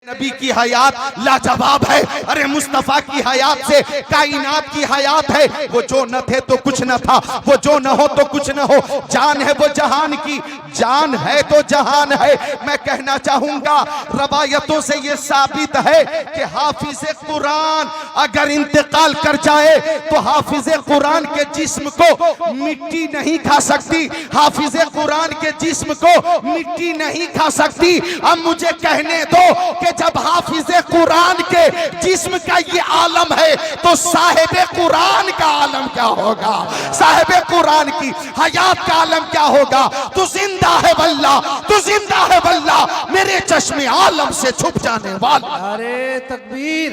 नबी की हयात लाजवाब है। अरे मुस्तफा की हयात से कायनात की हयात है। वो जो न थे तो कुछ न था, वो जो न हो तो कुछ न हो। जान है वो जहान की, जान है तो जहान है। मैं कहना चाहूंगा रवायतों से ये साबित है कि हाफिज कुरान अगर इंतकाल कर जाए तो हाफिज कुरान के जिस्म को मिट्टी नहीं खा सकती, हाफिज कुरान के जिस्म को मिट्टी नहीं खा सकती। अब मुझे कहने दो कि जब हाफिज कुरान के जिस्म का ये आलम है तो साहिब कुरान का आलम क्या होगा, साहिब कुरान की हयात का आलम क्या होगा। तू जिंदा है वल्लाह, तू जिंदा है वल्लाह, मेरे चश्मे आलम से छुप जाने वाला। नारे तकबीर,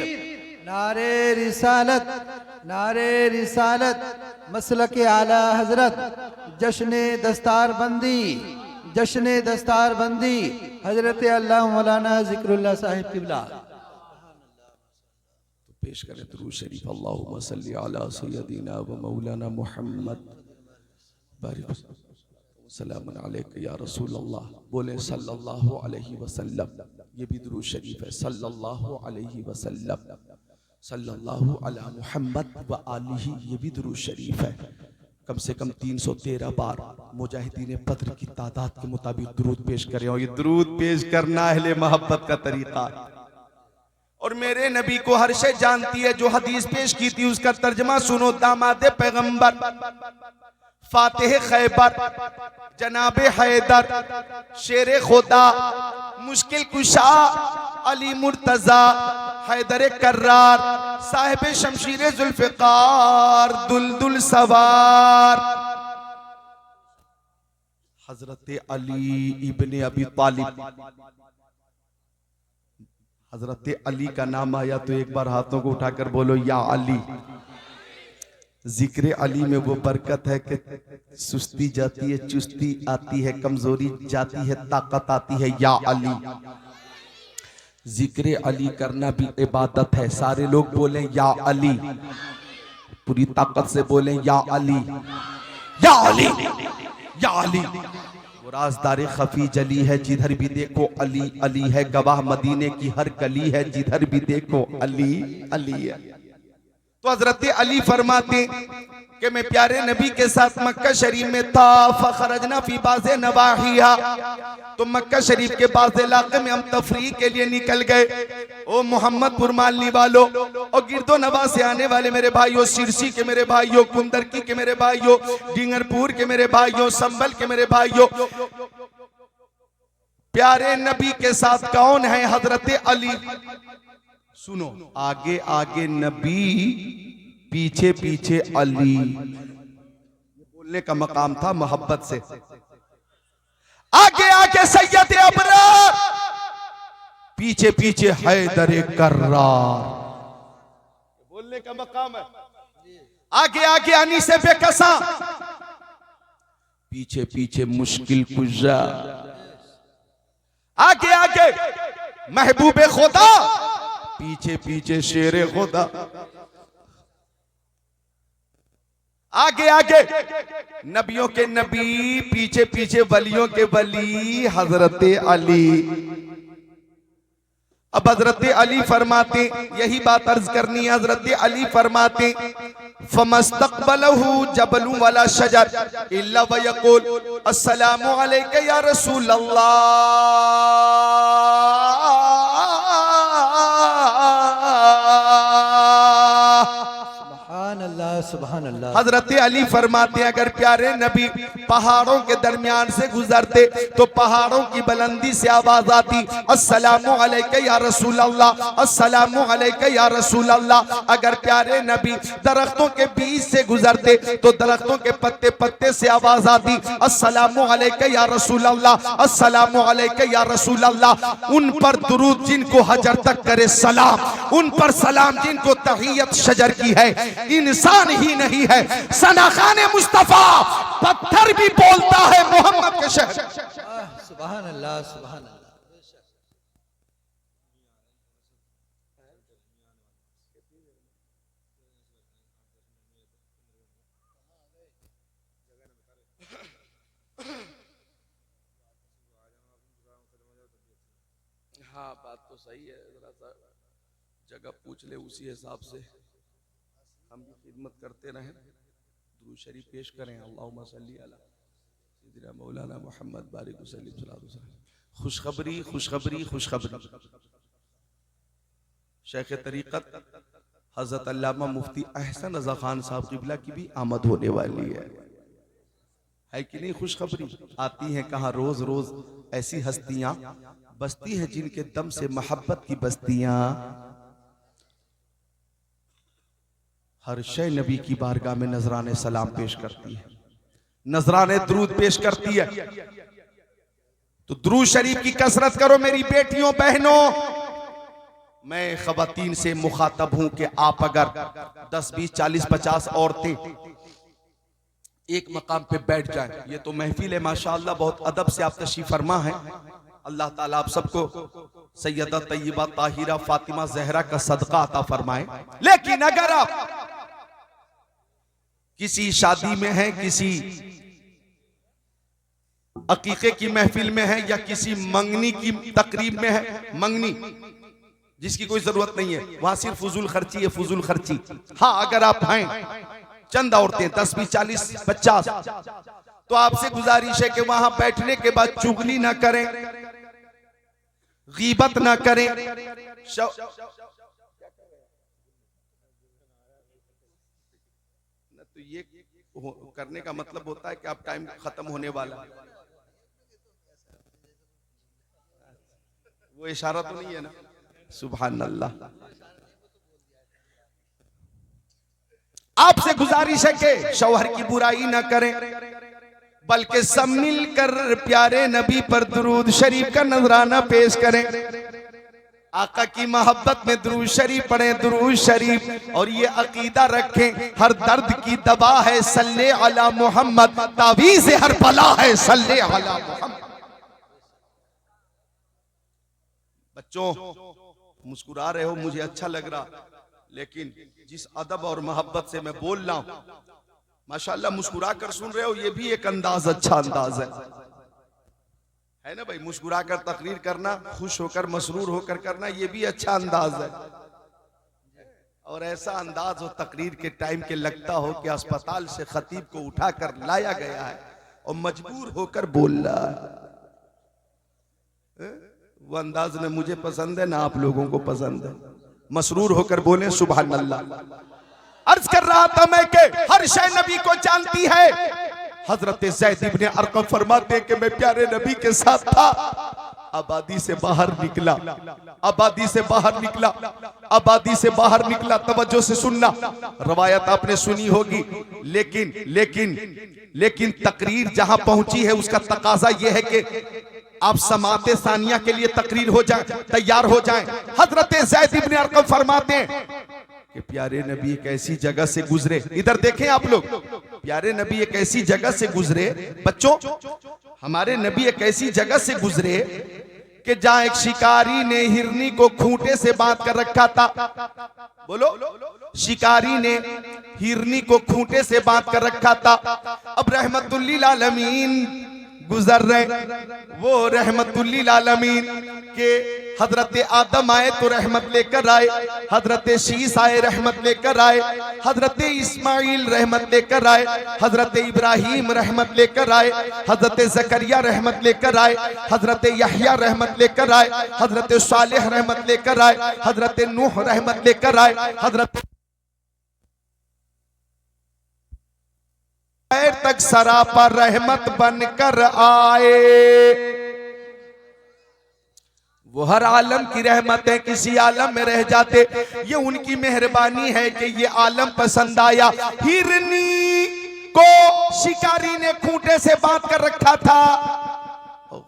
नारे रिसालत, नारे रिसालत, मसलक आला हजरत, जश्न दस्तारबंदी, जश्न दस्तारबंदी हजरत अल्लाह मौलाना जिक्रुल्लाह साहिब किबला। पेश करें दुरूद शरीफ। अल्लाहुम्मा सल्ली अला सय्यदिना व मौलाना मुहम्मद बारिक सलामुन अलैका या रसूल अल्लाह। बोले सल्लल्लाहु अलैहि वसल्लम, ये भी दुरूद शरीफ है। सल्लल्लाहु अलैहि वसल्लम, सल्लल्लाहु अला मुहम्मद व आलिही, ये भी दुरूद शरीफ है। कम से कम 313 बार मुजाहिदीन बद्र की तादाद के मुताबिक दुरूद पेश करें। और ये दुरूद पेश करना अहले मोहब्बत का तरीका है। और मेरे नबी को हर शे जानती है। जो हदीस पेश की थी उसका तर्जमा सुनो। दामाद पैगंबर, फातिह खैबर, जनाबे हैदर, शेर खुदा, मुश्किल कुशा, अली मुर्तजा, हैदर कर्रार, साहिब शमशीर जुल्फ़िकार, दुलदुल सवार, हजरत अली इब्ने अबी तालिब। हजरत अली का नाम आया तो एक बार हाथों को उठाकर बोलो या अली। जिक्र अली में वो बरकत है कि सुस्ती जाती है, चुस्ती आती है, कमजोरी जाती है, ताकत आती है। या अली, जिक्र अली करना भी इबादत है। सारे लोग बोलें या अली, पूरी ताकत से बोलें या अली, या अली, या अली। वो राज़दार खफी जली है, जिधर भी देखो अली अली है। गवाह मदीने की हर गली है, जिधर भी देखो अली अली है। तो हजरत अली फरमाते कि मैं प्यारे नबी के साथ मक्का शरीफ में था। फखरजना फी बाज़े नवाहिया, तो मक्का शरीफ के बाज़ इलाके में हम तफरीह के लिए निकल गए। ओ मोहम्मदपुर मालनी वालों, और गिरदो नवा से आने वाले मेरे भाइयों, सिरसी के मेरे भाइयों, कुंदरकी के मेरे भाइयों, डिंगरपुर के मेरे भाइयों, संभल के मेरे भाइयों, प्यारे नबी के साथ कौन है? हजरत अली। सुनो, आगे आगे नबी, पीछे पीछे अली। बोलने का मकाम था मोहब्बत से। आगे आगे सैयद अबरार, पीछे पीछे हैदर कर्रार। बोलने का मकाम है। आगे आगे अनीस बेकसा, पीछे पीछे मुश्किल कुजा। आगे आगे महबूब खुदा, पीछे पीछे शेर खुदा। आगे आगे नबियों के नबी, पीछे पीछे वलियों के वली, हजरत अली। अब हजरत अली फरमाते, यही बात अर्ज करनी है। हजरत अली फरमाते फमस्तकबलहु जबलु वला शजर इल्ला वयकुल अस्सलामु अलैका या रसूल अल्लाह। सुभान अल्लाह। हजरत अली फरमाते अगर प्यारे नबी पहाड़ों के दरमियान से गुजरते तो पहाड़ों की बुलंदी से आवाज आती अस्सलामु अलैका या रसूल अल्लाह, अस्सलामु अलैका या रसूल अल्लाह। अगर प्यारे नबी दरख्तों के बीच से गुजरते तो दरख्तों के पत्ते पत्ते से आवाज आती अस्सलामु अलैका या रसूल अल्लाह, अस्सलामु अलैका या रसूल अल्लाह। उन पर दुरूद जिनको हजर तक करे सलाम, उन पर सलाम जिनको तहियत शजर की है। इंसान ही नहीं है, सनाखाने मुस्तफा पत्थर भी बोलता है मोहम्मद के शहर। सुभान अल्लाह, सुभान अल्लाह। हाँ, बात तो सही है, जरा सा जगह पूछ ले, उसी हिसाब से हम भी खिदमत करते रहें। दुरूद शरीफ पेश करें। अल्लाहुम्मा सल्ली अला सय्यिदिना मौलाना मोहम्मद बारिक वसल्लिम सल्लल्लाहु अलैहि वसल्लम। खुशखबरी खुशखबरी खुशखबरी, शेख तरीक़त हज़रत अल्लामा मुफ्ती अहसन रज़ा खान साहब क़िबला की भी आमद होने वाली है कि नहीं? खुशखबरी आती है कहाँ रोज रोज ऐसी हस्तियां बसती हैं जिनके दम से मोहब्बत की बस्तियां हर शय नबी की बारगाह में नजराने सलाम पेश करती है, नजराने दरूद पेश करती है। तो दरूद शरीफ की कसरत करो मेरी बेटियों बहनों। मैं खवातीन से मुखातब हूं कि आप अगर 10 20 40 50 औरतें एक मकाम पे बैठ जाएं, ये तो महफिल है माशाअल्लाह, बहुत अदब से आप तशरीफ फरमा है। अल्लाह ताला आप सबको सैयदा तैयबा ताहिरा फातिमा जहरा का सदका अता फरमाए। लेकिन अगर आप किसी शादी में हैं, किसी अकीके की महफिल में है, या किसी मंगनी की तकरीब में है, मंगनी जिसकी कोई जरूरत नहीं है, वहां सिर्फ फुजूल खर्ची है, फुजूल खर्ची। हाँ, अगर आप हैं चंद औरतें 10 20 40 50, तो आपसे गुजारिश है कि वहां बैठने के बाद चुगली ना करें, गीबत ना करें। तो ये करने का मतलब होता है कि आप टाइम खत्म होने वाला, वो इशारा तो नहीं है ना? सुभान अल्लाह। आपसे गुजारिश है कि शौहर की बुराई ना करें, बल्कि सब मिलकर प्यारे नबी पर दुरूद शरीफ का नजराना पेश करें। आका की मोहब्बत में दुरूद शरीफ पढ़ें, दुरूद शरीफ। और ये अकीदा रखें, हर दर्द की दवा है सल्ले अला मोहम्मद, तावीज़ हर बला है सल्ले अला मोहम्मद। बच्चों मुस्कुरा रहे हो, मुझे अच्छा लग रहा, लेकिन जिस अदब और मोहब्बत से मैं बोल रहा हूं, माशाअल्लाह मुस्कुरा कर सुन रहे हो, ये भी एक अंदाज, अच्छा अंदाज है ना भाई? मुस्कुरा कर तकरीर करना, खुश होकर मसरूर होकर करना, ये भी अच्छा अंदाज है। और ऐसा अंदाज हो तकरीर के टाइम के लगता हो कि अस्पताल से खतीब को उठाकर लाया गया है और मजबूर होकर बोल रहा है। वो अंदाज न मुझे पसंद है, ना आप लोगों को पसंद है। मसरूर होकर बोले सुभान अल्लाह। अर्ज कर रहा था मैं कि हर शय नबी को जानती है। हजरत ज़ैद इब्ने अरक़म फरमाते कि मैं प्यारे नबी के साथ था, आबादी से बाहर निकला, आबादी से बाहर निकला, आबादी से बाहर निकला। तवज्जो से सुनना, रवायत आपने सुनी होगी, लेकिन लेकिन लेकिन तकरीर जहां पहुंची है उसका तकाजा यह है कि आप समाते सानिया के लिए तकरीर हो जाए, तैयार हो जाएं। हजरत ज़ैद इब्ने अरक़म फरमाते हैं कि प्यारे नबी एक ऐसी जगह से गुजरे, इधर देखें आप लोग, प्यारे नबी एक ऐसी जगह से गुजरे, बच्चों हमारे नबी एक ऐसी जगह से गुजरे कि जहां एक शिकारी ने हिरनी को खूंटे से बांध कर रखा था। बोलो, शिकारी ने हिरनी को खूंटे से बांध कर रखा था। अब रहमतुल्लिल आलमीन गुजर रहे, वो रहमतुल्लिल आलमीन के हजरत आदम आए तो रहमत लेकर आए, हजरत शीस आए रहमत लेकर आए, हजरत इस्माइल रहमत लेकर आए, हजरत इब्राहिम रहमत लेकर आए, हजरत जकरिया रहमत लेकर आए, हजरत यहया रहमत लेकर आए, हजरत सालेह रहमत लेकर आए, हजरत नूह रहमत लेकर आए, हजरत तक सरापा रहमत बनकर आए। वो हर आलम की रहमत है, किसी आलम में रह जाते, ये उनकी मेहरबानी है कि ये आलम पसंद आया। हिरनी को शिकारी ने खूंटे से बांध कर रखा था,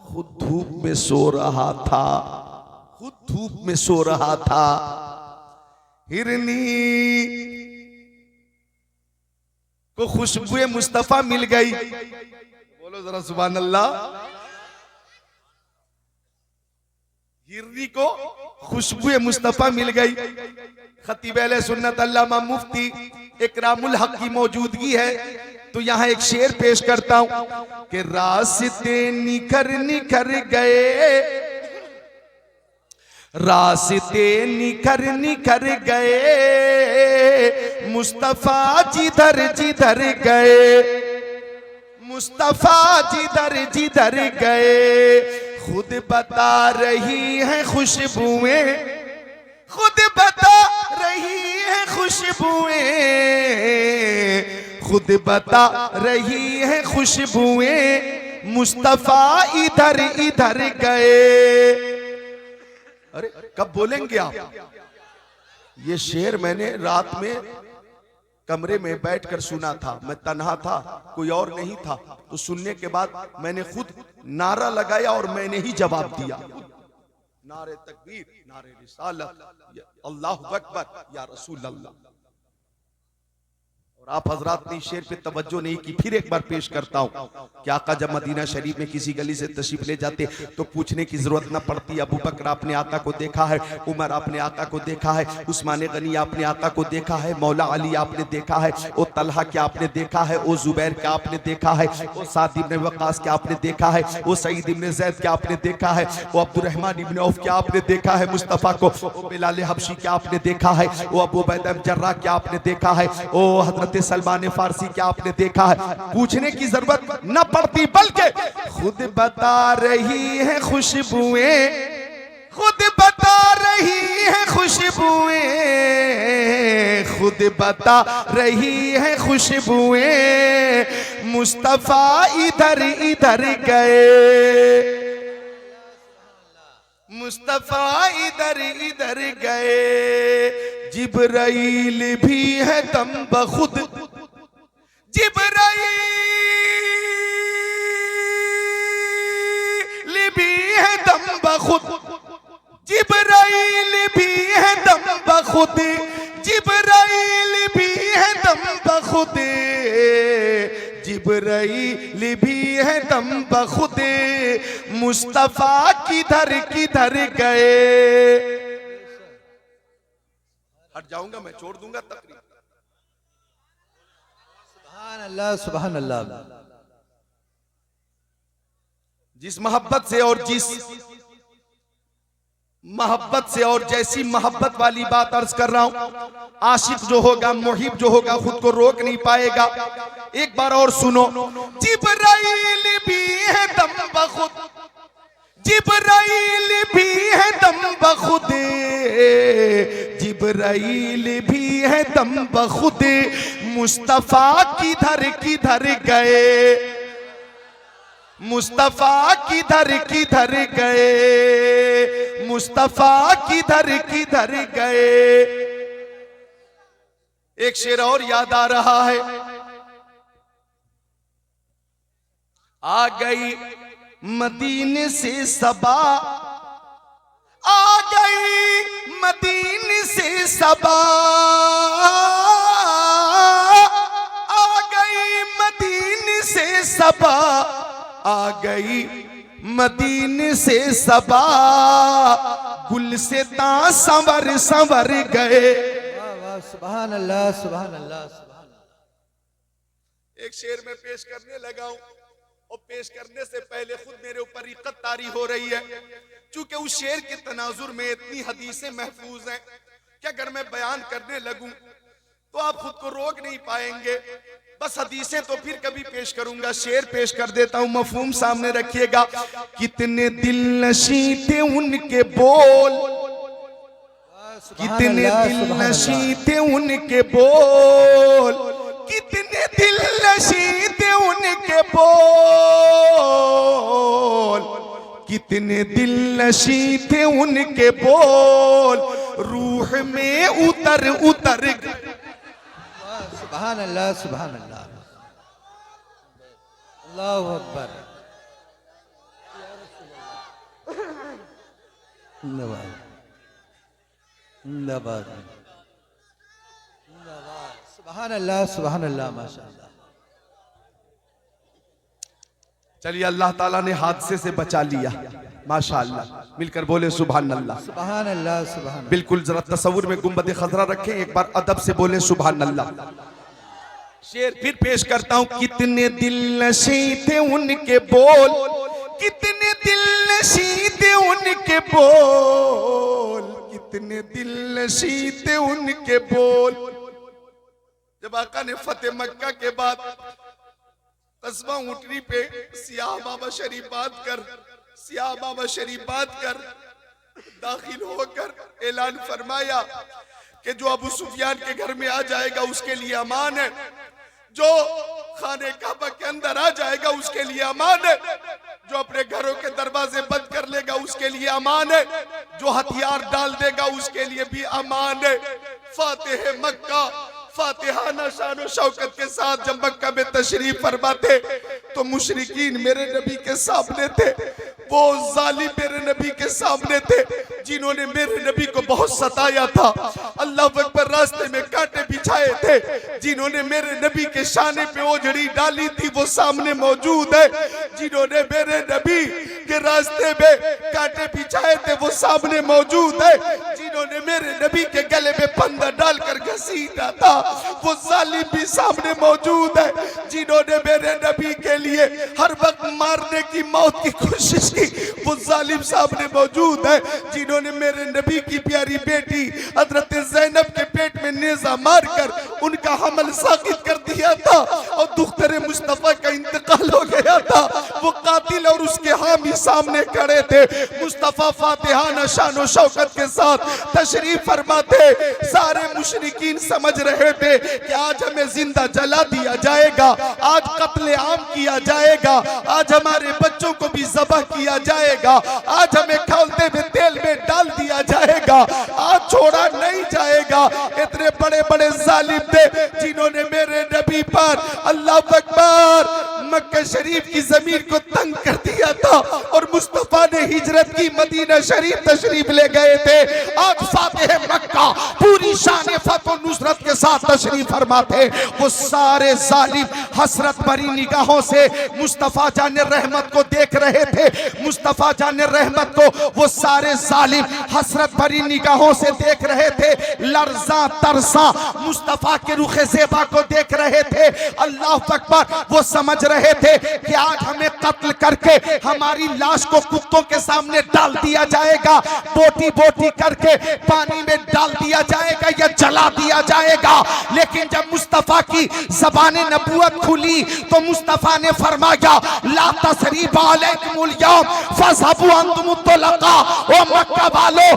खुद धूप में सो रहा था, खुद धूप में सो रहा था। हिरनी को खुशबुए मुस्तफा मिल गई। बोलो जरा सुभान अल्लाह। हिरनी को खुशबुए मुस्तफा मिल गई। खतीब अहले सुन्नत अल्लामा मुफ्ती इकरामुल हक की मौजूदगी है तो यहाँ एक शेर पेश करता हूं कि रास्ते निखर निखर गए, रास्ते निखर निखर गए, मुस्तफा जिधर जिधर गए, मुस्तफा जिधर जिधर गए, खुद बता रही है खुशबुएं, खुद बता रही है खुशबुएं, खुद बता रही है खुशबुएं, मुस्तफा इधर इधर गए। अरे कब बोलेंगे आप? ये शेर मैंने रात में कमरे में बैठकर सुना था। मैं तन्हा था, कोई और नहीं था, तो सुनने के बाद मैंने खुद नारा लगाया और मैंने ही जवाब दिया। नारे तकबीर, नारे रिसालत, अल्लाहु अकबर, या रसूल अल्लाह। और आप हजरात ने शेर पे तवज्जो नहीं की। फिर एक बार पेश करता हूं कि आका जब मदीना शरीफ में किसी गली से तशरीफ ले जाते तो पूछने की जरूरत न पड़ती, अबू बकर आपने आका को देखा है, उमर आपने आका को देखा है, उस्मान गनी आपने आका को देखा है, मौला अली आपने देखा है, ओ तलहा क्या आपने देखा है, ओ जुबैर क्या आपने देखा है, ओ साद इब्ने वक्कास क्या आपने देखा है, ओ सईद इब्ने ज़ैद क्या आपने देखा है, ओ अब्दुर्रहमान इब्ने औफ क्या आपने देखा है मुस्तफ़ा को, ओ बिलाल हबशी क्या आपने देखा है, ओ अबू उबैदा जर्राह क्या आपने देखा है, ओ हजरत सलमान फारसी क्या आपने देखा है। पूछने की जरूरत न पड़ती, बल्कि खुद बता रही है खुशबुएं, खुद बता रही है खुशबुएं, खुद बता रही है खुशबुएं, मुस्तफा इधर इधर गए, मुस्तफा इधर इधर गए, जिब्राइल भी है दम बखुद, जिब्राइल भी है दम बखुद, जिब्राइल भी है दम बखुद, जिब्राइल भी है दम बखुद, जिब्राइल भी है दम बखुद, मुस्तफा किधर किधर गए। हट जाऊंगा मैं, छोड़ दूंगा तकरीर। सुभान अल्लाह, सुभान अल्लाह। जिस मोहब्बत से और जिस मोहब्बत से और जैसी मोहब्बत वाली बात अर्ज कर रहा हूं, आशिक जो होगा, मुहिब जो होगा, खुद को रोक नहीं पाएगा। एक बार और सुनो, जिब्राइल भी है दम बखुद, जिब्राइल भी है दम बखुद, जिब्राइल भी है दम बखुद, मुस्तफा किधर किधर गए, मुस्तफा किधर किधर गए, मुस्तफा किधर किधर गए। एक शेर और याद आ रहा है, आ गई मदीने से सबा, आ गई मदीने से सबा, आ गई मदीने से सबा, आ गई मदीने से सबा, गुल से ता संवर संवर गए। वाह वाह, सुभान अल्लाह, सुभान अल्लाह, सुभान अल्लाह। एक शेर में पेश करने लगा हूं और पेश करने से पहले खुद मेरे ऊपर रिक़त तारी हो रही है, चूंकि उस शेर के तनाजुर में इतनी हदीसें महफूज हैं कि अगर मैं बयान करने लगूं तो आप खुद को रोक नहीं पाएंगे। बस हदीसें तो फिर कभी पेश करूंगा, शेर पेश कर देता हूं, मफहूम सामने रखिएगा। कितने दिल नशी थे उनके बोल, कितने दिल नशी थे उनके बोल, कितने दिल नशी थे उनके बोल, कितने दिल नशी थे उनके बोल, रूह में उतर उतर। सुभान अल्लाह, सुभान अल्लाह, अल्लाहु अकबर। जिंदाबाद, जिंदाबाद, जिंदाबाद। सुभान अल्लाह, सुभान अल्लाह, माशाअल्लाह। चलिए, अल्लाह ताला ने हादसे से बचा लिया, माशाअल्लाह। मिलकर बोले सुभान अल्लाह, सुभान अल्लाह, सुभान अल्लाह। बिल्कुल जरा तसव्वुर में गुंबद खजरा रखें, एक बार अदब से बोले सुभान अल्लाह। शेर फिर पेश करता हूं, कितने दिल नशी थे उनके बोल, कितने दिल नशी थे उनके बोल, कितने दिल नशी थे उनके बोल। जब आका ने फतेह मक्का के बाद कस्बा ऊंटनी पे सियाह बाबा शरीफ बात कर दाखिल होकर ऐलान फरमाया कि जो अबू सुफियान के घर में आ जाएगा उसके लिए अमान है, जो खाने काबा के अंदर आ जाएगा उसके लिए अमान है, जो अपने घरों के दरवाजे बंद कर लेगा उसके लिए अमान है, जो हथियार डाल देगा उसके लिए भी अमान है। फातिह मक्का फातिहाना शान और शौकत के साथ जब मक्का में तशरीफ फरमाते तो मुशरिकीन मेरे नबी के सामने थे, वो जालिम मेरे नबी के सामने थे जिन्होंने मेरे नबी को बहुत सताया था। अल्लाह अकबर, रास्ते में कांटे बिछाए थे, जिन्होंने मेरे नबी के शाने पे ओझड़ी डाली थी वो सामने मौजूद है, जिन्होंने मेरे नबी के रास्ते में कांटे बिछाए थे वो सामने मौजूद है, जिन्होंने मेरे नबी के गले में फंदा डालकर घसीटा था वो जालिम भी सामने मौजूद है, जिन्होंने मेरे नबी के लिए हर वक्त मारने की मौत की कोशिश की वो जालिम सामने मौजूद है, जिन्होंने मेरे नबी की प्यारी बेटी हजरत ज़ैनब के पेट में नेज़ा मारकर उनका हमल साकित कर दिया था और दुख्तरे मुस्तफा का इंतकाल हो गया था। वो कातिल और उसके हामी सामने खड़े थे। मुस्तफा फातिहाना शान और शौकत के साथ तशरीफ फरमाते, सारे मुशरिकीन समझ रहे थे कि आज हमें जिंदा जला दिया जाएगा, आज कत्ले आम किया जाएगा, आज हमारे बच्चों को भी ज़बह किया जाएगा, आज हमें खौलते हुए तेल में डाल दिया जाएगा, आज छोड़ा नहीं जाएगा। इतने बड़े बड़े जालिम थे जिन्होंने मेरे नबी पर अल्लाह अकबर मक्का शरीफ की जमीन को तंग कर दिया था और मुस्तफा ने हिजरत की मदीना शरीफ तशरीफ ले गए थे। आज फातिह मक्का पूरी शान फतह नुसरत के साथ तशरीफ फरमाते, वो सारे जालिम हसरत भरी निगाहों से मुस्तफा जाने रहमत को देख रहे थे। मुस्तफा जाने रहमत को वो सारे जालिम हसरत भरी निगाहों से देख रहे थे, लर्जा तरसा मुस्तफा के रुखे ज़ेबा को देख रहे थे। अल्लाह अकबर, वो समझ रहे थे कि आज हमें कत्ल करके हमारी लाश को कुत्तों के सामने डाल दिया जाएगा, बोटी बोटी करके पानी में डाल दिया जाएगा या जला दिया जाएगा। लेकिन जब मुस्तफा की ज़बान नबूवत खुली तो मुस्तफा ने फरमाया, ला तसरीबा अलैकुमुल यौम फज़हबू अंतुम तुलका। ओ मक्का वालों,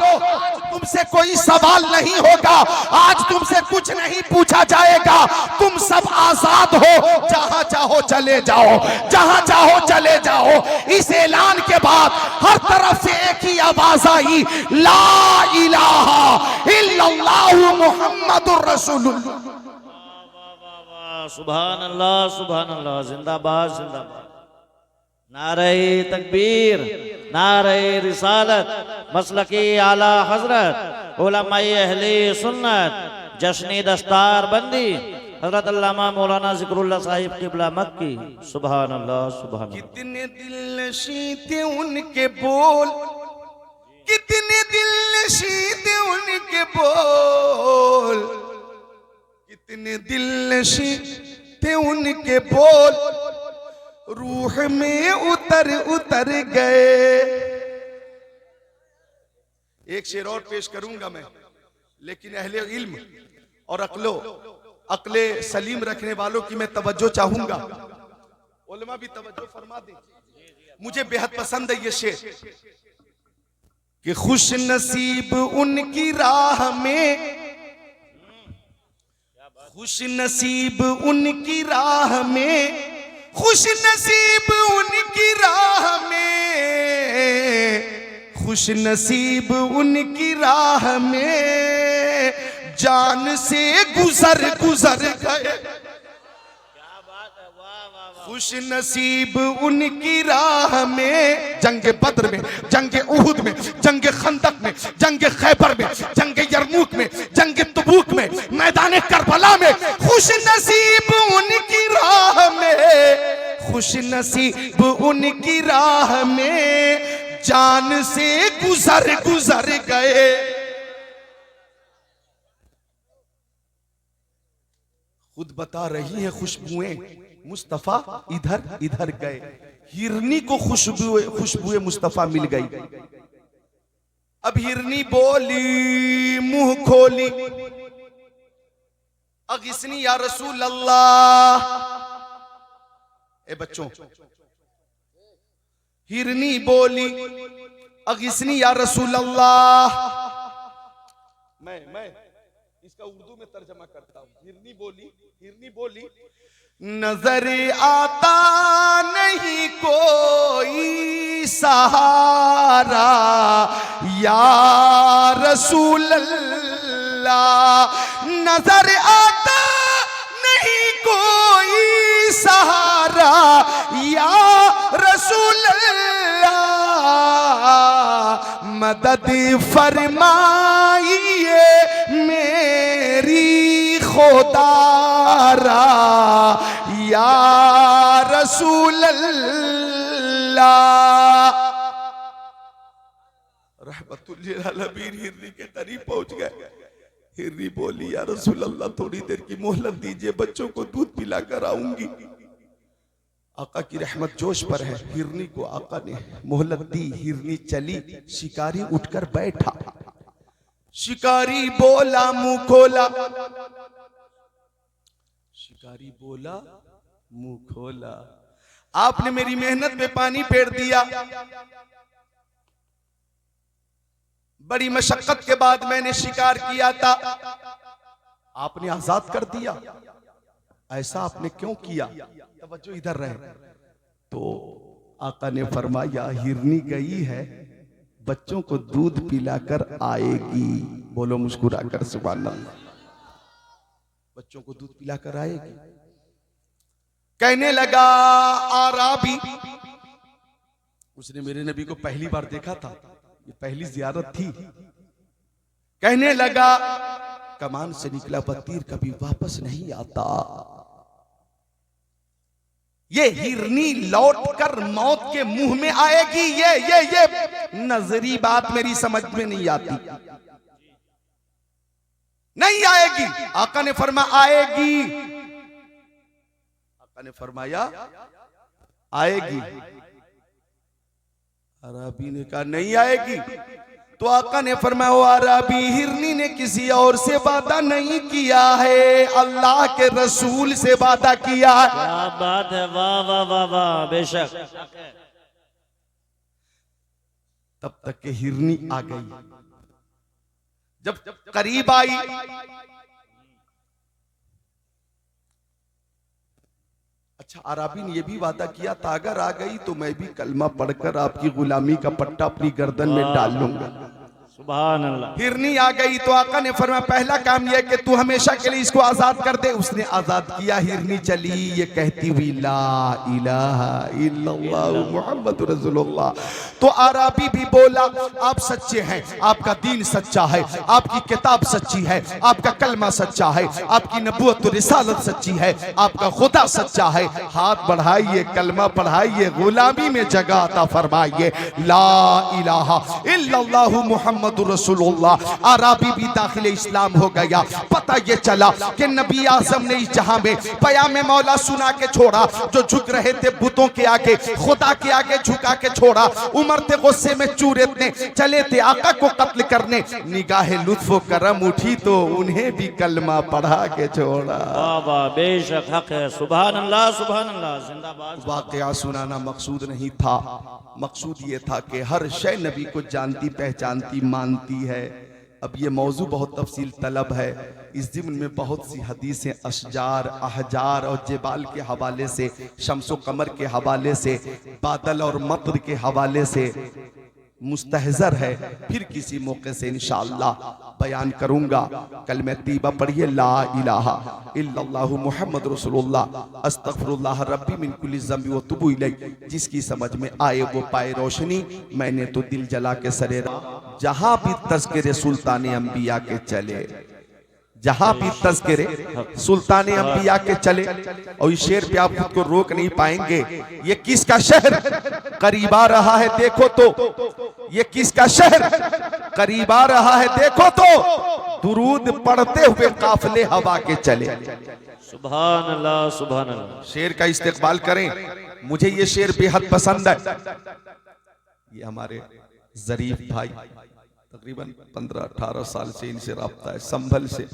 तुमसे कोई सवाल नहीं होगा, आज तुमसे कुछ नहीं पूछा जाएगा, तुम सब आजाद हो, जहां चाहो चले जाओ, जहां चाहो चले जाओ। इस ऐलान के बाद हर तरफ से एक ही आवाज आई, ला इलाहा इल्लल्लाहु मुहम्मदुर रसूलुल्लाह। सुभान अल्लाह, जिंदाबाद जिंदाबाद। नारे तकबीर, नारे रिसालत, मसलकी आला हजरत, उलमाए अहले सुन्नत, जश्न दस्तार बंदी हजरत अल्लामा मौलाना जिक्रुल्लाह साहिब किबला मक्की। सुभान अल्लाह सुभान अल्लाह। कितने दिल नशी थे उनके बोल, कितने दिल नशी थे उनके बोल, कितने दिल नशी थे उनके बोल, रूह में उतर उतर गए। एक शेर और पेश करूंगा मैं, लेकिन अहले इल्म और अक्ले सलीम रखने वालों की मैं तवज्जो चाहूंगा, उलमा भी तवज्जो फरमा दें। मुझे बेहद पसंद है ये शेर कि खुश नसीब उनकी राह में, खुश नसीब उनकी राह में, खुश नसीब उनकी राह में, खुश नसीब उनकी राह में जान से गुजर गुजर गए। खुश नसीब उनकी राह में, जंग बद्र में, जंग उहुद में, जंग खंदक में, जंग खैबर में, जंग यरमूक में, जंग तबूक में, मैदान करबला में, खुश नसीब उनकी राह में, खुश नसीब उनकी राह में जान से गुजर गुजर गए। खुद बता रही है खुशबुएं मुस्तफा इधर इधर गए, हिरनी को खुशबुए मुस्तफा मिल गई। अब हिरनी बोली मुंह खोली, अगिस्नी या रसूल अल्लाह। ए बच्चों, हिरनी बोली अगिस्नी या रसूल अल्लाह। मैं इसका उर्दू में तर्जमा करता हूं। हिरनी बोली नजर आता नहीं कोई सहारा या रसूल अल्लाह, नजर आता नहीं कोई सहारा या रसूल अल्लाह, मदद फरमाइए मेरी खुदारा या रसूल अल्लाह। रहमतुल लिल आलमीन हिरनी के करीब पहुंच गए। हिरनी बोली या रसूल अल्लाह थोड़ी देर की मोहलत दीजिए, बच्चों को दूध पिलाकर आऊंगी। आका की रहमत जोश पर है। हिरनी को आका ने मोहलत दी, हिरनी चली, शिकारी उठकर बैठा। शिकारी बोला मुंह खोला, शिकारी बोला मुंह खोला, आपने मेरी मेहनत में पानी फेर दिया, बड़ी मशक्कत के बाद मैंने शिकार किया था, आपने आजाद कर दिया, ऐसा आपने क्यों किया? तवज्जो इधर रहे। तो आका ने फरमाया हिरनी गई है, बच्चों को दूध पिलाकर आएगी। बोलो मुस्कुराकर सुभान अल्लाह। बच्चों को दूध पिलाकर आएगी। कहने लगा आराबी, उसने मेरे नबी को पहली बार देखा था, ये पहली जियारत थी। कहने लगा कमान से निकला बत्तीर कभी वापस नहीं आता। ये हिरनी लौटकर मौत के मुंह में आएगी, ये नजरी बात मेरी समझ में नहीं आती। नहीं आएगी। आका ने फरमाया आएगी, आका ने फरमाया आएगी। अरबी ने कहा नहीं आएगी। तो आका ने फरमाया ओ अरबी, हिरनी ने किसी और से वादा नहीं किया है, अल्लाह के रसूल से वादा किया है। क्या बात है, वाह वाह वाह वाह, बेशक। तब तक के हिरनी आ गई। जब करीब आई, अच्छा अराबी ने यह भी वादा किया था अगर आ गई तो मैं भी कलमा पढ़कर आपकी गुलामी का पट्टा अपनी गर्दन में डाल लूंगा। सुभान अल्लाह। हिरनी आ गई तो आका ने फरमाया पहला काम यह कि तू हमेशा के लिए इसको आजाद कर दे। उसने आजाद किया। हिरनी चली ये कहती हुई ला इलाहा इल्लल्लाह मुहम्मद रसूलुल्लाह। तो आराबी भी बोला आप सच्चे हैं, आपका दीन सच्चा है, आपकी किताब सच्ची है, आपका कलमा सच्चा है, आपकी नबूवत और रिसालत सच्ची है, आपका खुदा सच्चा है। हाथ बढ़ाइए, कलमा पढ़ाइए, गुलामी में जगह अता फरमाइए। ला इलाहा इल्लल्लाह मुहम्मद रसूलुल्लाह। आराबी भी दाखिल इस्लाम हो गया। पता ये चला कि नबी आज़म ने इस जहां में पयाम मौला सुना के छोड़ा। जो झुक रहे थे बुतों के आगे, खुदा के आगे झुका के छोड़ा। उमर थे गुस्से में चूरतने चले थे आका को कत्ल करने। निगाह लुत्फ करम उठी तो उन्हें भी कलमा पढ़ा के छोड़ा। वाह बेशक हक है। सुभान अल्लाह सुभान अल्लाह, जिंदाबाद। वाकया सुनाना मकसूद नहीं था, मकसूद ये था कि हर शय नबी को जानती पहचानती मानती है। अब ये मौजू बहुत तफसील तलब है। इस ज़िम्न में बहुत सी हदीसें अशजार, अहजार और जेबाल के हवाले से, शम्सो कमर के हवाले से, बादल और मतर के हवाले से मुस्तहज़र है। फिर किसी मौके से इंशाअल्लाह बयान करूंगा। कल मैं तीबा पढ़िए ला इलाहा इल्लल्लाहु मुहम्मद रसूलुल्लाह अस्तगफिरुल्लाह रब्बी मिन कुल्ली ज़ंबी व तुबू इलैह। जिसकी समझ में आए वो पाए रोशनी। मैंने तो दिल जला के सरे जहां भी तज़किरे सुल्तान अंबिया के चले, जहां भी तज़किरे सुल्तान अंबिया के चले। और इस शेर पे आप खुद को रोक नहीं पाएंगे। ये किसका शहर करीब आ रहा है देखो तो, ये किसका शहर करीब आ रहा है देखो तो। दुरूद पढ़ते हुए काफिले हवा के चले। सुभान अल्लाह सुभान अल्लाह। शेर का इस्तेकबाल करें। मुझे ये शेर बेहद पसंद है। ये हमारे जरीफ भाई तकरीबन 15-18 साल से इनसे राब्ता है, संभल से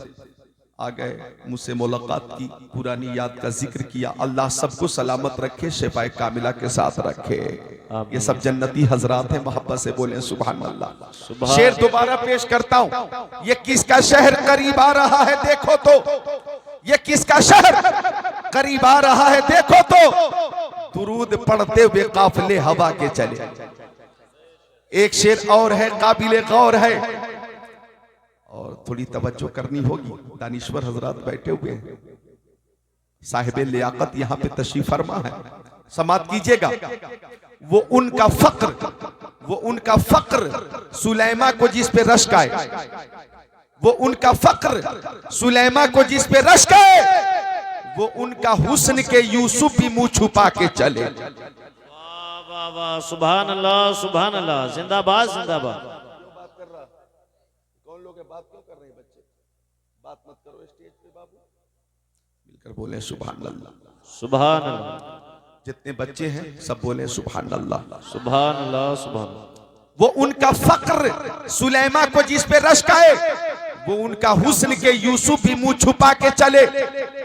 आ गए, मुझसे मुलाकात की, पुरानी याद का जिक्र किया। अल्लाह सबको सलामत रखे, शिफाए कामिला के साथ रखे। ये सब जन्नती हजरात हैं, मोहब्बत से बोले सुभान अल्लाह। शेर दोबारा पेश करता हूं। ये किसका शहर करीब आ रहा है देखो तो, ये किसका शहर करीब आ रहा है देखो तो, दुरूद पढ़ते हुए काफिले हवा के चले। एक शेर और है, काबिले गौर है और थोड़ी तवज्जो करनी होगी। दानिश्वर हजरात बैठे हुए हैं, साहिब लियाकत यहाँ पे तशरीफ फरमा है, समात कीजिएगा। वो उनका फक्र सुलैमा को जिस पे रश्क आए, वो उनका फक्र सुलैमा को जिस पे रश्क आए, वो उनका हुस्न के यूसुफ भी मुंह छुपा के चले। वाह वाह वाह, सुभान अल्लाह सुभान अल्लाह, जिंदाबाद जिंदाबाद। कौन लोग बात क्यों कर रहे हैं बच्चे? बात मत करो स्टेज पे बाबू, मिलकर बोले सुभान अल्लाह सुभान अल्लाह। जितने बच्चे हैं सब बोले सुभान अल्लाह सुभान अल्लाह सुभान। वो उनका फक्र सुलैमा को जिस पे रश्क आए, वो उनका हुस्न के यूसुफ भी मुंह छुपा के चले।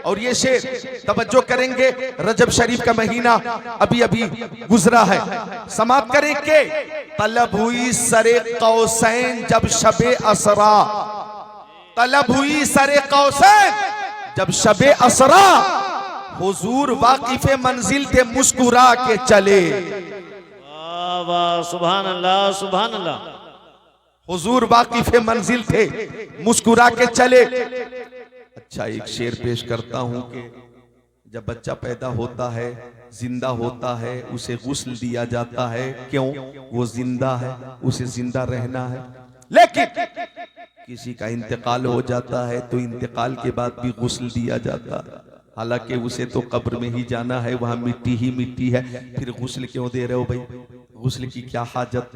और ये शेर तवज्जो करेंगे, रजब शरीफ का महीना अभी अभी गुजरा है, समाप्त करेंगे। तलब हुई सरे कौसैन जब शबे असरा, तलब हुई सरे कौसैन जब शबे असरा, हुजूर वाकिफे मंजिल थे मुस्कुरा के चले। वाह वाह, सुभान अल्लाह सुभान अल्लाह। हुजूर वाकिफे मंजिल थे मुस्कुरा के चले। अच्छा, एक शेर पेश करता हूं कि जब बच्चा पैदा होता है, जिंदा होता है, उसे गुस्ल दिया जाता है। क्यों? वो जिंदा है, उसे जिंदा रहना है। लेकिन किसी का इंतकाल हो जाता है तो इंतकाल के बाद भी गुस्ल दिया जाता है। हालांकि उसे तो कब्र में ही जाना है, वहां मिट्टी ही मिट्टी है, फिर गुस्ल क्यों दे रहे हो भाई? गुस्ल की क्या हाजत?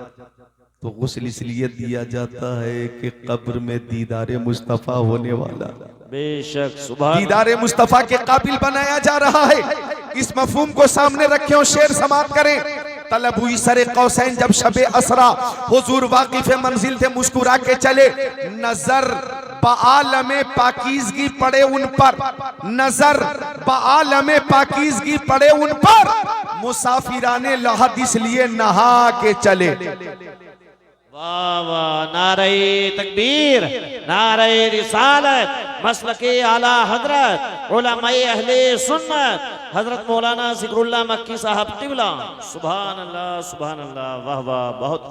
तो गुस्ल इसलिए दिया जाता है कि कब्र में दीदारे मुस्तफा होने वाला, बेशक सुभान, दीदारे मुस्तफा के काबिल बनाया जा रहा है। इस मफहूम को सामने रखें और शेर समाप्त करें। तलब हुई सरे कौसैन जब शबे असरा, हुजूर वाकिफे मंजिल थे मुस्कुरा के चले। नजर बालमे पाकीज़गी पड़े उन पर, नजर बालमे पाकीज़गी पड़े उन पर, मुसाफिराने लहद इसलिए नहा के चले। वाह वाह, नारे तकबीर, नारे रिसालत, मसलके आला हजरत उलमाए अहले सुन्नत हजरत मौलाना जिक्रुल्लाह मक्की साहब क़िबला। सुभान अल्लाह सुभान अल्लाह, वाह वाह, बहुत।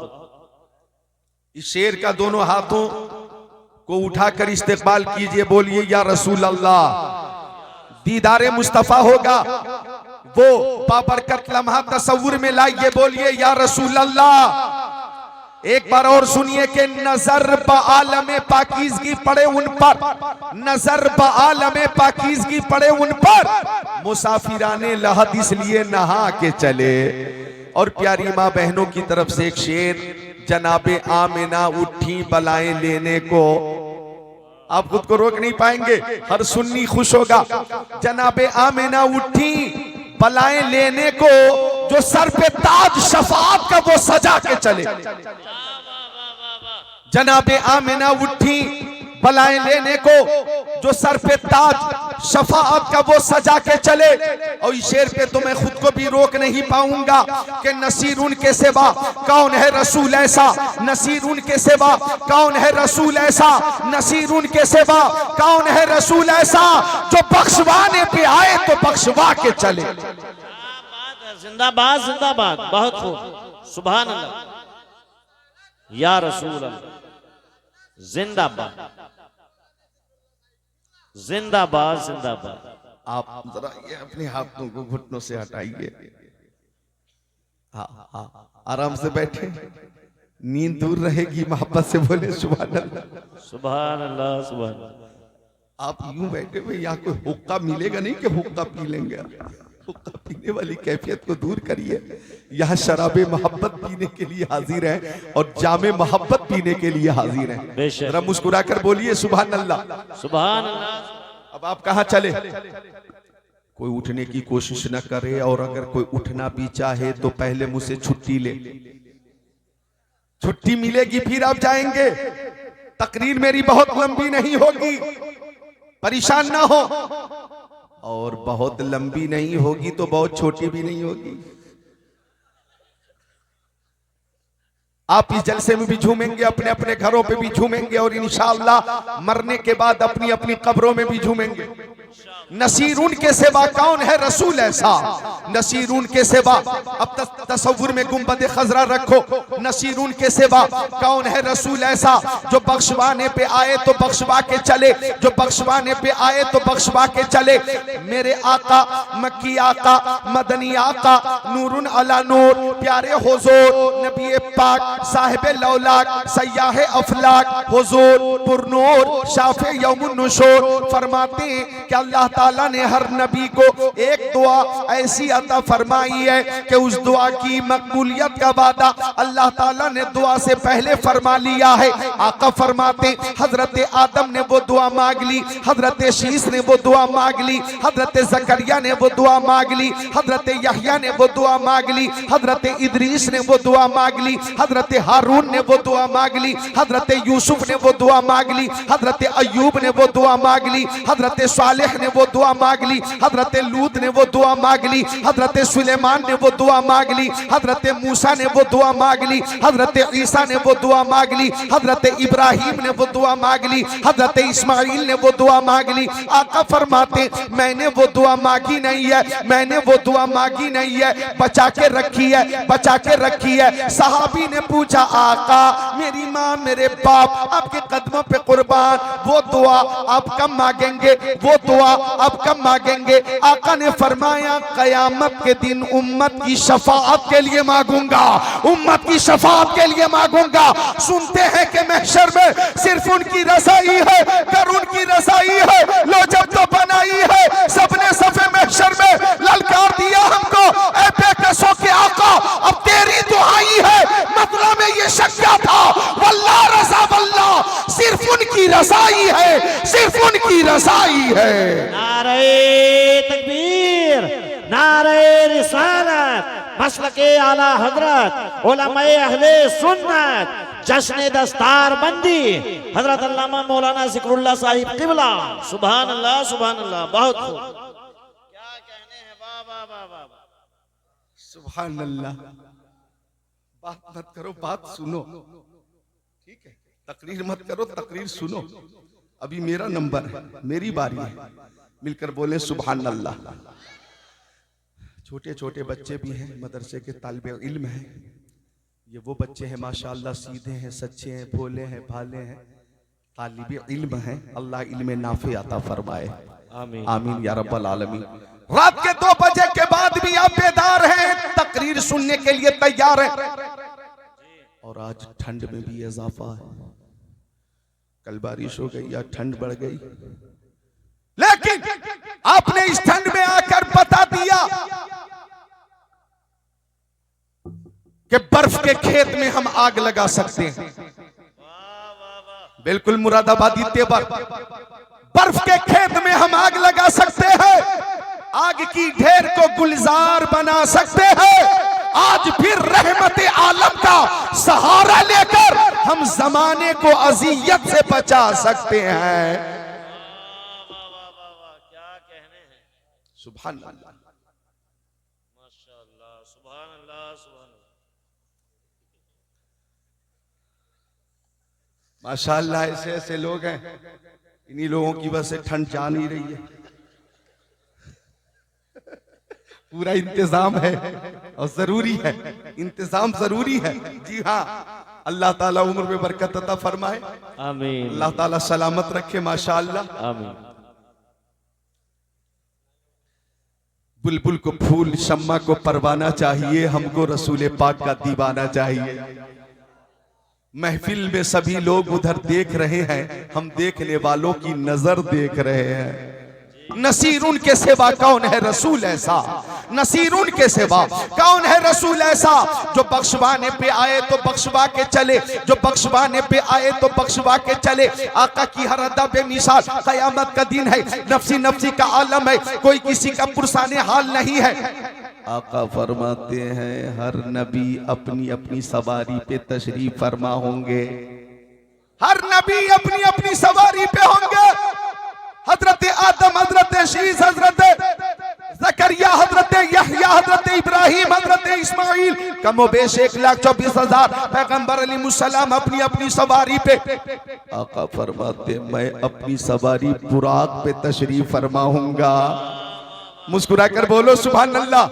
इस शेर का दोनों हाथों को उठाकर इस्तेकबाल कीजिए, बोलिए या रसूल अल्लाह। दीदारे मुस्तफा होगा वो बाबरकत लम्हा तसव्वुर में लाइए, बोलिए या रसूल अल्लाह। एक बार और सुनिए कि नजर बालमे पाकीज़गी पड़े उन पर, नजर बालमे पाकीज़गी पड़े उन पर, मुसाफिराने लहद इसलिए नहा के चले। और प्यारी माँ बहनों की तरफ से एक शेर, जनाबे आमिना उठी बलाएं लेने को। आप खुद को रोक नहीं पाएंगे, हर सुन्नी खुश होगा। जनाबे आमिना उठी बलाएं लेने को, जो सर पे ताज शफाअत का वो सजा के चले। जनाबे आमिना उठी बलाएं लेने को, जो सर पे ताज शफाअत का वो सजा के चले। और इस शेर पे तो मैं खुद को भी रोक नहीं पाऊंगा कि नसीर उनके सिवा कौन है रसूल ऐसा, नसीर उनके सिवा कौन है रसूल ऐसा, नसीर उनके सिवा कौन है रसूल ऐसा, जो बख्शवाने पे आए तो बख्शवा के चले। जिंदाबाद जिंदाबाद, बहुत खूब, सुभान अल्लाह या रसूल अल्लाह, जिंदाबाद जिंदाबाद जिंदाबाद। आप जरा ये अपने हाथों को घुटनों से हटाइए, हाँ, आराम से बैठे, नींद दूर रहेगी, मोहब्बत से बोले सुभान अल्लाह सुभान अल्लाह सुभान अल्लाह। आप यूं बैठे हुए, यहाँ कोई हुक्का मिलेगा नहीं कि हुक्का पी लेंगे। हुक्का पीने वाली कैफियत को दूर करिए। यहाँ शराबे मोहब्बत पीने के लिए हाजिर है और जामे मोहब्बत पीने के लिए हाजिर है। जरा मुस्कुरा कर बोलिए सुभान अल्लाह सुभान अल्लाह। अब आप कहां चले? कोई उठने की कोशिश न करे, और अगर कोई उठना भी चाहे तो पहले मुझसे छुट्टी ले। छुट्टी मिलेगी फिर आप जाएंगे। तकरीर मेरी बहुत लंबी नहीं होगी, परेशान ना हो, और बहुत लंबी नहीं होगी तो बहुत छोटी भी नहीं होगी। आप इस जलसे में भी झूमेंगे, अपने अपने घरों पे भी झूमेंगे, और इंशाअल्लाह मरने के बाद अपनी अपनी कब्रों में भी झूमेंगे। नसीरुन के सिवा कौन है रसूल ऐसा? नसीरुन के सिवा, अब तसव्वुर में गुंबद खजरा रखो, नसीरुन के सिवा कौन है रसूल ऐसा जो बख्शवाने पे आए तो बख्शवा के चले, जो बख्शवाने पे आए तो बख्शवा के चले। मेरे आका, मक्की आका, मदनी आका, नूरुन अला नूर, प्यारे हुजूर नबी पाक साहिब लौलाक सयाह अफलाक हुजूर पुरनूर शाफे यौमुन नुशूर फरमाते हैं कि अल्लाह ताला ने हर नबी को एक दुआ ऐसी अता फरमाई है कि उस दुआ की मकबूलियत का वादा अल्लाह ताला ने दुआ से पहले फरमा लिया है। आका फरमाते हजरत आदम ने वो दुआ मांग ली, हजरत शीस ने वो दुआ मांग ली, हजरत जकरिया ने वो दुआ मांग ली, हजरत यहया ने वो दुआ मांग ली, हजरत इदरीस ने वो दुआ मांग ली, हजरत हारून ने वो दुआ मांग ली, हजरत यूसुफ ने वो दुआ मांग ली, हजरत अय्यूब ने वो दुआ मांग ली, हजरत सालेह ने वो दुआ मांग ली, हजरत लूत ने वो दुआ मांग ली, हजरत सुलेमान ने वो दुआ मांग ली, हजरत मूसा ने वो दुआ मांग ली, हजरत ईसा ने वो दुआ मांग ली, हजरत इब्राहिम ने वो दुआ मांग ली, हजरत इस्माइल ने वो दुआ मांग ली। आका फरमाते मैंने वो दुआ मांगी नहीं है, मैंने वो दुआ मांगी नहीं है, बचा के रखी है, बचा के रखी है। सहाबी ने पूछा आका मेरी माँ मेरे बाप आपके कदमों पे कुर्बान, वो दुआ आप कब मांगेंगे, वो दुआ आप कब मांगेंगे? आका ने फरमाया कयामत के दिन उम्मत की शफाअत के लिए मांगूंगा, उम्मत की शफाअत के लिए मांगूंगा। सुनते हैं कि महशर में सिर्फ उनकी रज़ाई है, कर उनकी रज़ाई है, लो जब तो बनाई है, सबने सफे महशर में ललकार दिया हमको, ऐ बेकसों के आका अब तेरी दुआई है। मतलब में ये शक क्या था? वल्लाह रज़ा वल्लाह सिर्फ उनकी रज़ाई है, सिर्फ उनकी रज़ाई है। नारे तकबीर, नारे रिसालत, मसलके आला हजरत, उलमाए अहले सुन्नत, जश्न दस्तार बंदी हजरत अल्लामा मौलाना ज़िक्रुल्लाह साहिब क़िबला। सुभान अल्लाह, सुभान अल्लाह। बहुत खूब, क्या कहने हैं, वाह वाह वाह वाह, सुभान अल्लाह। बात मत करो, बात सुनो, ठीक है? तकरीर मत करो, तकरीर सुनो। अभी मेरा नंबर है, मेरी बारी है, मिलकर बोले सुभान अल्लाह। छोटे छोटे बच्चे भी हैं, मदरसे के तालिबे इल्म हैं। ये वो बच्चे हैं माशाअल्लाह, सीधे हैं, सच्चे हैं, भोले हैं, भाले हैं, तालिबे इल्म हैं। अल्लाह इल्म नाफे अता फरमाए, आमीन आमीन या रब्बल आलमीन। रात के 2 बजे के बाद भी आप बेदार हैं, तकरीर सुनने के लिए तैयार हैं। और आज ठंड में भी इजाफा है, कल बारिश हो गई, आज ठंड बढ़ गई, लेकिन आपने इस ठंड में आकर बता दिया कि बर्फ के खेत में हम आग लगा सकते हैं। बिल्कुल मुरादाबादी तेवर, बर्फ के खेत में हम आग लगा सकते हैं, आग की ढेर को गुलजार बना सकते हैं। आज फिर रहमत आलम का सहारा लेकर हम जमाने को अजियत से बचा सकते हैं। क्या कहने हैं, सुभान अल्लाह, माशाअल्लाह, सुभान अल्लाह, सुभान अल्लाह। माशाअल्लाह ऐसे ऐसे लोग हैं, इन्हीं लोगों की वजह से ठंड जा नहीं रही है। पूरा इंतजाम है और जरूरी है, इंतजाम जरूरी है। जी हाँ, अल्लाह ताला उम्र में बरकत अता फरमाए, आमीन, अल्लाह ताला सलामत रखे, माशाअल्लाह। आमीन। बुलबुल को फूल, शम्मा को परवाना चाहिए, हमको रसूल पाक का दीवाना चाहिए। महफिल में सभी लोग उधर देख रहे हैं, हम देखने वालों की नजर देख रहे हैं। नसीर उनके सिवा कौन है रसूल ऐसा, नसीर उनके सिवा कौन है रसूल ऐसा, जो बख्शवाने पे आए तो बख्शवा के चले, जो बख्शवाने पे आए तो बख्शवा के चले। आका की हर अदा बेमिसाल, कयामत का दिन है, नफ्सी नफ्सी का आलम है, कोई किसी का पुरसाने हाल नहीं है। आका फरमाते हैं हर नबी अपनी अपनी सवारी पे तशरीफ फरमा होंगे, हर नबी अपनी अपनी सवारी पे होंगे। हजरत आदम, हजरत शीस, हजरत ज़करिया, हजरत यहया, हजरत इब्राहिम, हजरत इस्माइल, कमोबेश 1,24,000 पैगंबर अलैहिस्सलाम अपनी अपनी सवारी पे। आका फरमाते मैं अपनी सवारी बुराक पे तशरीफ फरमाऊंगा। मुस्कुरा कर बोलो सुभान अल्लाह।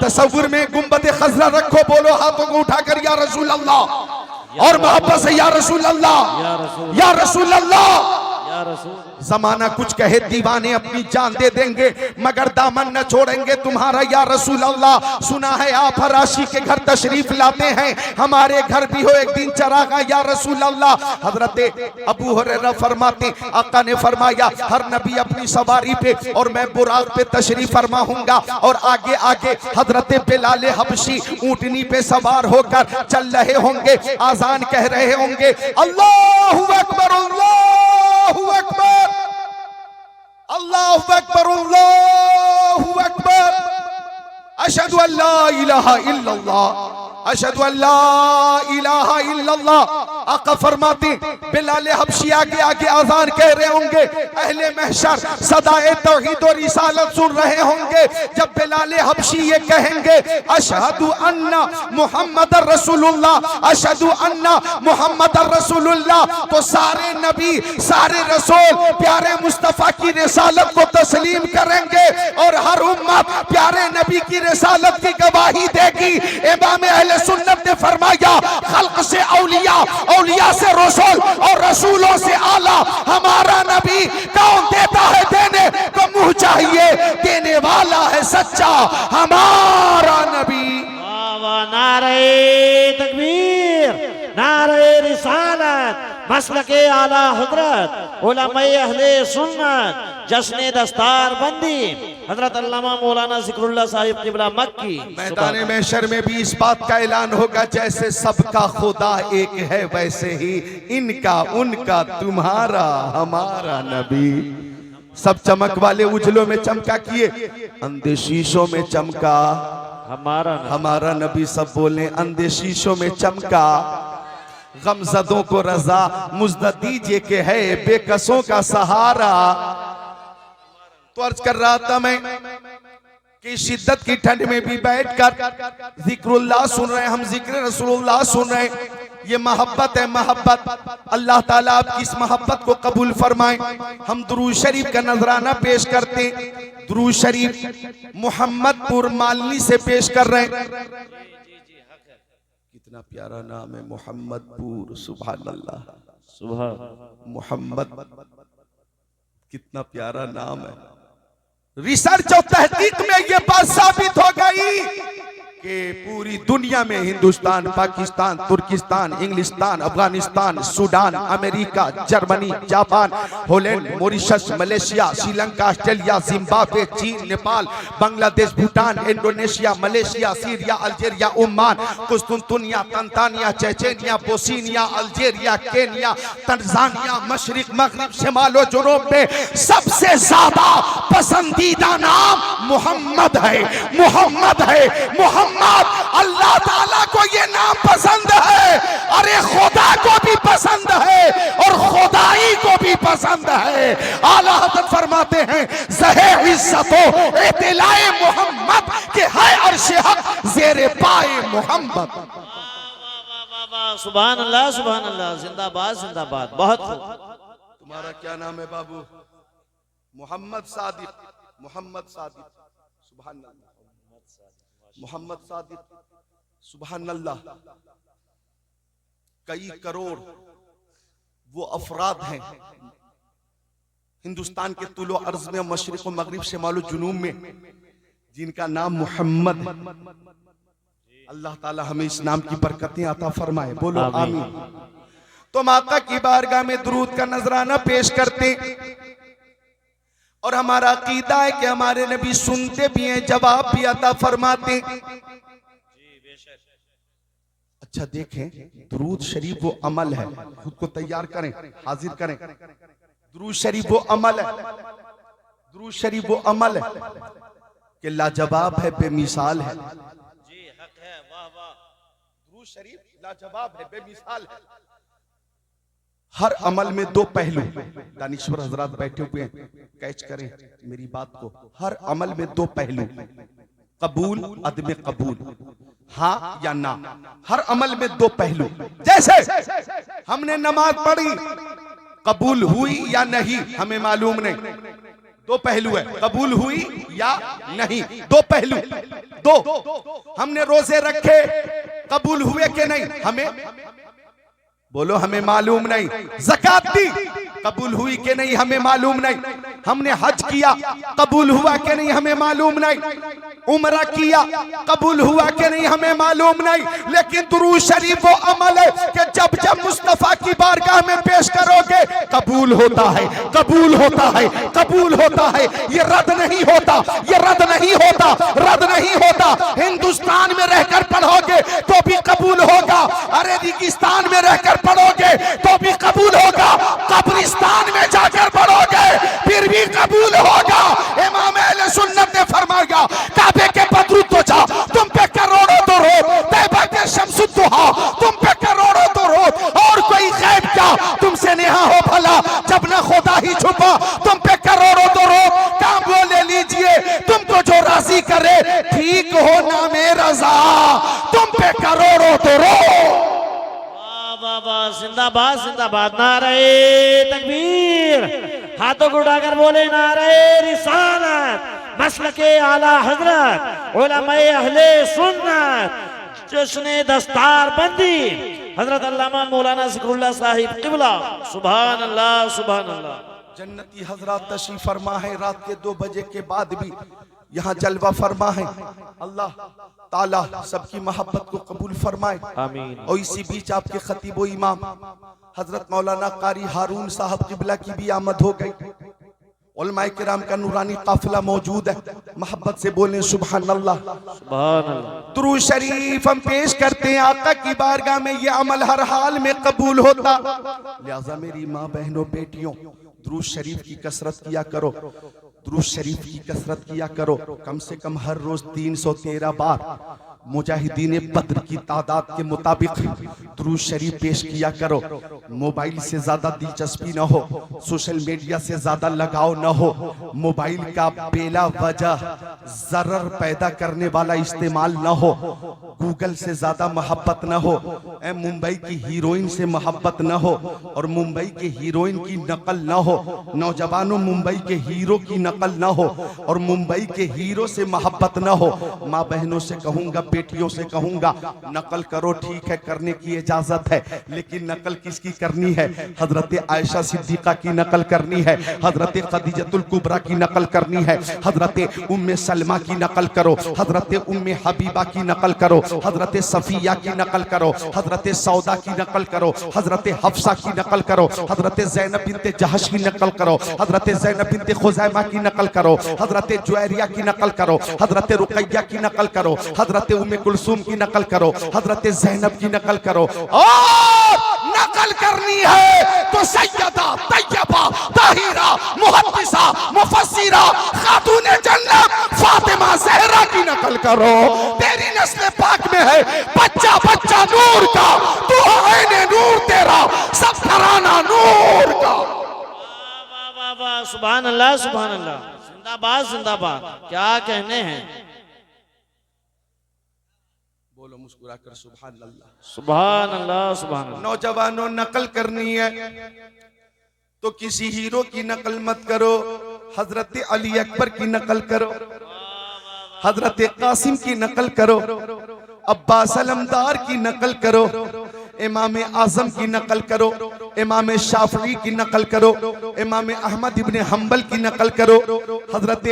तसव्वुर में गुंबद खज़रा रखो, बोलो हाथों को उठाकर या रसूल अल्लाह, और मोहब्बत से या रसूल अल्लाह, या रसूल अल्लाह। जमाना कुछ कहे दीवाने अपनी जान दे देंगे मगर दामन न छोड़ेंगे तुम्हारा या रसूल अल्लाह। सुना है आप हर आशी के घर तशरीफ लाते हैं, हमारे घर भी हो एक दिन चरागा या रसूल अल्लाह। हजरत अबू हुरैरा फरमाते आका ने फरमाया हर नबी अपनी सवारी पे और मैं बुराक पे तशरीफ फरमाऊंगा। और आगे आगे हजरत बिलाल हबशी ऊंटनी पे सवार होकर चल रहे होंगे, आजान कह रहे होंगे अल्लाहु अकबर, अल्लाहु अकबर, अल्लाहु अकबर, अल्लाहु अकबर, अशहदु अल्ला इलाहा इल्लल्लाह, अशहदु अल्ला इलाहा इल्लल्लाह। आका फरमाते बिलाल हबशी आगे आगे आजान कह रहे होंगे, अहले महशर सदाए तौहीद और रिसालत सुन रहे होंगे। जब बिलाल हबशी ये कहेंगे अशहदु अन्ना मुहम्मदर रसूलुल्लाह, अशहदु अन्ना मुहम्मदर रसूलुल्लाह, तो सारे नबी सारे रसूल प्यारे मुस्तफा की रिसालत को तस्लीम करेंगे और हर उम्मत प्यारे नबी की रिसालत की गवाही देगी। इमाम अहले सुन्नत ने फरमाया खल्क से औलिया, औलिया से रसूल और रसूलों से आला हमारा नबी। कौन देता है देने को मुंह चाहिए, देने वाला है सच्चा हमारा नबी। नारे तकबीर, नारे रिसालत, मसलके आला हजरत, उलमाए अहले सुन्नत, जश्न दस्तार बंदी हजरत अल्लामा मौलाना ज़िक्रुल्लाह साहिब क़िबला मक्की। मैदान महशर में भी इस बात का ऐलान होगा जैसे सबका खुदा एक है वैसे ही इनका उनका तुम्हारा हमारा नबी। सब चमक वाले उजलों में चमका किए, अंधे शीशों में चमका हमारा नबी। सब बोले अंधे शीशों में चमका, गमज़दों को रजा मुज़्द दीजिए के है बेकसों का सहारा। तो अर्ज कर रहा था मैं कि शिद्दत की ठंड में भी बैठकर जिक्रुल्लाह सुन रहे हैं, हम जिक्र रसूलुल्लाह सुन रहे हैं। ये मोहब्बत है, मोहब्बत। अल्लाह ताला आपकी इस मोहब्बत को कबूल फरमाए। हम दुरूद शरीफ का नजराना पेश करते, दुरूद शरीफ मोहम्मदपुर मालनी से पेश कर रहे हैं। कितना प्यारा नाम है मोहम्मदपुर, सुभान अल्लाह, सुभान मोहम्मद, कितना प्यारा नाम है। रिसर्च और तहकीक में ये बात साबित हो गई कि पूरी दुनिया में हिंदुस्तान, पाकिस्तान, तुर्किस्तान, इंग्लिस्तान, Afghanistan, Sudan, America, Germany, Japan, Holland, Mauritius, Malaysia, Sri Lanka, Australia, Zimbabwe, चीन, Nepal, Bangladesh, Bhutan, Indonesia, Malaysia, Syria, Algeria, Oman, कुस्तुनतुनिया, Tanzania, Chechnya, Bosnia, Algeria, Kenya, Tanzania, मशरिक, मगरिब, शिमाल और जुनूब में सबसे ज्यादा पसंदीदा नाम मोहम्मद है, मोहम्मद है, मोहम्मद। अल्लाह ताला को ये नाम पसंद है, अरे खुदा को भी पसंद है और खुदाई को भी पसंद है। आला हज़रत फरमाते हैं ज़हे इज्जतो इत्तिलाए मोहम्मद के है अर्श हक ज़ेरे पाए मोहम्मद। सुभान अल्लाह, सुभान अल्लाह, जिंदाबाद जिंदाबाद। बहुत तुम्हारा क्या नाम है बाबू? मोहम्मद सादिक, मोहम्मद सादिक, सुभान अल्लाह, मोहम्मद सादिक, सुभान अल्लाह। कई करोड़ वो अफराद हैं हिंदुस्तान के तुलो अर्ज में, मशरिक व मगरिब, शिमाल व जुनूब में जिनका नाम मोहम्मद है। अल्लाह ताला हमें इस नाम की बरकतें अता फरमाए, बोलो आमीन। तो आका की बारगाह में दुरूद का नजराना पेश करते और हमारा अकीदा है कि हमारे नबी सुनते भी हैं, जवाब भी अता फरमाते। अच्छा देखें, दुरूद शरीफ वो अमल है, खुद को तैयार करें, हाजिर करें। दुरूद शरीफ वो अमल है, दुरूद शरीफ वो अमल है कि लाजवाब है, बेमिसाल है। जी हक है, वाह वाह। दुरूद शरीफ लाजवाब है, बेमिसाल है। हर अमल में दो पहलू, दानिश्वर हजरात बैठे हुए हैं, कैच करें मेरी बात को। हर अमल में दो पहलू, कबूल अदम कबूल, हाँ या ना। हर अमल में दो पहलू। जैसे हमने नमाज पढ़ी, कबूल हुई या नहीं हमें मालूम नहीं, दो पहलू है, कबूल हुई या नहीं, दो पहलू। दो, हमने रोजे रखे, कबूल हुए कि नहीं हमें बोलो, हमें मालूम नहीं। ज़कात दी, कबूल हुई कि नहीं हमें मालूम नहीं। हमने हज किया, कबूल हुआ कि नहीं हमें मालूम नहीं। उम्रा किया, कबूल हुआ कि नहीं हमें मालूम नहीं। लेकिन दुरूद शरीफ वो अमल है कि जब जब मुस्तफा की बारगाह में पेश करोगे, कबूल होता है, कबूल होता है, कबूल होता है। ये रद्द नहीं होता, ये रद्द नहीं होता, रद्द नहीं होता। हिंदुस्तान में रहकर पढ़ोगे तो भी कबूल होगा, अरे रेगिस्तान में रहकर पढ़ोगे तो भी कबूल होगा, कब्रिस्तान में जाकर पढ़ोगे फिर भी कबूल होगा। इमाम अहले सुन्नत ने फरमाया, काबे के बदरुद जा, तुम पे करोड़ों दुरूद, तैबा के शम्सुद्दुहा, तुम पे करोड़ों दुरूद, और कोई गैब क्या तुमसे नेहा हो भला, जब न खुदा ही छुपा, तुम पे करोड़ों दुरूद। काम वो ले लीजिए, तुमको जो राजी करे, ठीक हो ना मेरा रज़ा, तुम पे करोड़ों दुरूद। बाबा जिंदाबाद जिंदाबाद, नारे तकबीर, हाथों को उठाकर बोले नारे रिसालत, मसलके आला हजरत, उलमाए अहले सुन्नत, जश्ने दस्तार बंदी हजरत अल्लामा मौलाना ज़िक्रुल्लाह साहिब क़िबला। सुभान अल्लाह सुभान अल्लाह। जन्नती हजरत तशरीफ फरमा है, रात के 2 बजे के बाद भी यहाँ जलवा फरमा है। अल्लाह ताला सबकी मोहब्बत को कबूल फरमाए, आमीन। और इसी बीच आपके खतीब व इमाम हजरत मौलाना कारी हारून साहब क़िबला की भी आमद हो गई। उलमाए किराम का नूरानी काफिला मौजूद है, मोहब्बत से बोलें सुभान अल्लाह सुभान अल्लाह। दुरूद शरीफ हम पेश करते हैं, आका की बारगाह में ये अमल हर हाल में कबूल होता। लिहाजा मेरी माँ बहनों बेटियों, दुरूद शरीफ की कसरत किया करो, दुरूद शरीफ की कसरत किया करो। कम से कम हर रोज 313 बार मुजाहिदीन बद्र की तादाद के मुताबिक दुरूद शरीफ पेश किया करो। मोबाइल से ज्यादा दिलचस्पी न हो, सोशल मीडिया से ज्यादा लगाव न हो, मोबाइल का बेला वजह जरर पैदा करने वाला इस्तेमाल न हो, गूगल से ज्यादा मोहब्बत न हो, मुंबई की हीरोइन से मोहब्बत न हो और मुंबई के हीरोइन की नकल न हो, नौजवानों मुंबई के हीरो की नकल न हो और मुंबई के हीरो से मोहब्बत न हो। माँ बहनों से कहूंगा, बेटियों से कहूंगा, नकल करो, ठीक है, करने की इजाजत है, लेकिन नकल किसकी करनी है? हजरत आयशा सिद्दीका की नकल करनी है, हजरत खदीजतुल कुबरा की नकल करनी है, हजरत उम्मे सलमा की नकल करो, हजरत उम्मे हबीबा की नकल करो, हजरत सफिया की नकल करो, हजरत सौदा की नकल करो, हजरत हफ्सा की नकल करो, हजरत ज़ैनब बिन्ते जहश की नकल करो, हजरत ज़ैनब बिन्ते खुज़ैमा की नकल करो, हजरत जुवैरिया की नकल करो, हजरत रुकैया की नकल करो, हजरत उम्मे कुलसूम की नकल करो, हजरत ज़ैनब की नकल करो। और नकल करनी है तो सैयदा तैयबा ताहिरा मुहद्दिसा मुफस्सिरा खातूने जन्नत फातिमा ज़हरा की नकल करो। तेरी नस्ल पाक में है बच्चा बच्चा नूर का, तू है नूर तेरा सब घराना नूर का। वाह वाह, सुभान अल्लाह सुभान अल्लाह, जिंदाबाद जिंदाबाद। क्या कहने हैं, बोलो मुस्कुराकर सुभान अल्लाह सुभान अल्लाह सुभान अल्लाह। नौजवानों, नकल करनी है तो किसी हीरो की नकल मत करो, हजरत अली अकबर की नकल करो, हजरत कासिम की नकल करो, अब्बास अलमदार की नकल करो, इमाम आजम की नकल करो, इमाम शाफी की नकल करो, इमाम अहमद इब्ने हम्बल की नकल करो, हजरत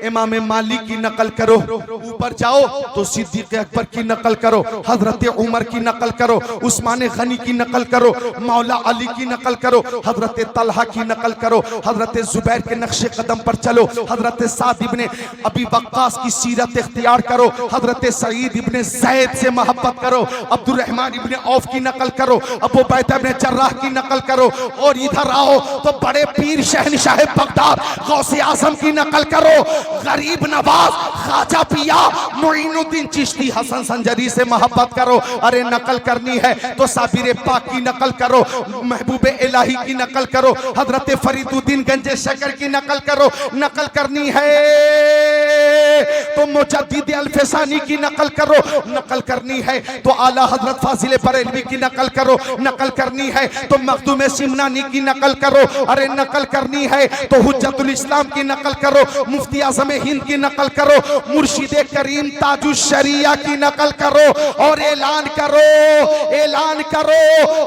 इमाम मालिक की नकल करो। ऊपर जाओ तो सिद्दीक अकबर की नकल करो, हजरत उमर की नकल करो, उस्मान गनी की नकल करो, मौला अली की नकल करो, हजरत तलहा की नकल करो, हजरत जुबैर के नक्शे कदम पर चलो, हजरत साद इब्ने अबी वक्कास की सीरत इख्तियार करो, हजरत सईद इब्ने ज़ैद से मोहब्बत करो, अब्दुल रहमान इब्ने औफ की नकल करो, अबू उबैदा इब्ने जर्राह की नकल करो। और इधर आओ तो बड़े पीर शहनशाह बगदाद गौसे आजम की नकल करो, गरीब नवाज ख्वाजा पिया मोइनुद्दीन चिश्ती हसन संजरी से मोहब्बत करो। अरे नकल करनी है तो साबिर पाक की नकल करो, महबूब इलाही की नकल करो, हजरत फरीदुद्दीन गंजे शकर की नकल करो। नकल करनी है तो मुजद्दिद अल्फसानी की नकल करो, नकल करनी है तो आला हजरत फाजिल बरेलवी की नकल करो, नकल करनी है तो मखदूम सिमनानी की नकल करो। अरे नकल करनी है तो हुज्जतुल इस्लाम की नकल करो, मुफ्ती आज़म हिंद की नकल करो, मुर्शिद करीम ताजुश शरिया की नकल करो। और ऐलान करो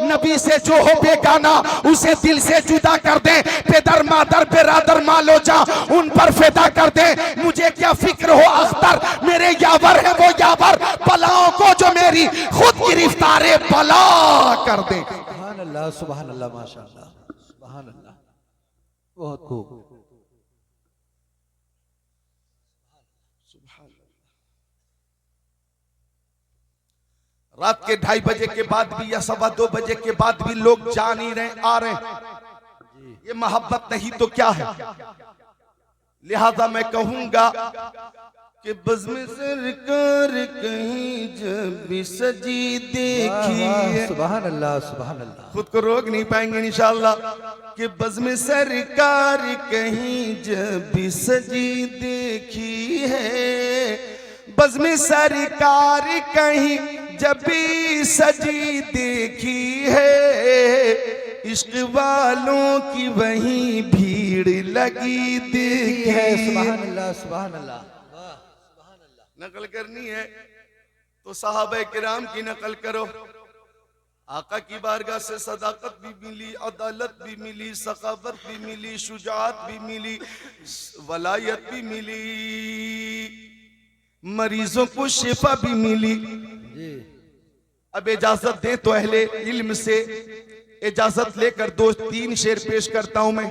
नबी से जो हो बेगाना उसे दिल से जुदा कर दे, पेदर मादर बेरादर मालो जा उन पर फिदा कर दे। मुझे क्या फिक्र हो अख्तर, मेरे यावर है वो यावर, बलाओं को जो मेरी खुद गिरफ्तारे बला कर दे। सुभान अल्लाह, सुभान अल्लाह, माशाअल्लाह, सुभान अल्लाह, बहुत खूब। रात के 2:30 बजे के बाद भी या 2:15 बजे के बाद भी लोग जा नहीं रहे, आ रहे, ये मोहब्बत नहीं तो क्या है? लिहाजा मैं कहूंगा कि बज़्म सरकार कहीं जब भी सजी देखी है, सुभान अल्लाह, सुभान अल्लाह, खुद को रोक नहीं पाएंगे इंशाअल्लाह, कि बज़्म सरकार कहीं जब भी सजी देखी है, बज़्म सरकार कहीं जब भी सजी देखी है, इश्क वालों की वहीं भीड़ लगी देखी है। सुभान अल्लाह, सुभान अल्लाह, नकल करनी है तो सहाबा किराम की नकल करो। आका की बारगाह से सदाकत भी मिली, अदालत भी मिली, सखावत भी मिली, शुजाअत भी मिली, वलायत भी मिली, मरीजों को शिफा भी मिली। अब इजाजत दें तो अहले इल्म से इजाजत लेकर 2-3 शेर पेश करता हूं मैं।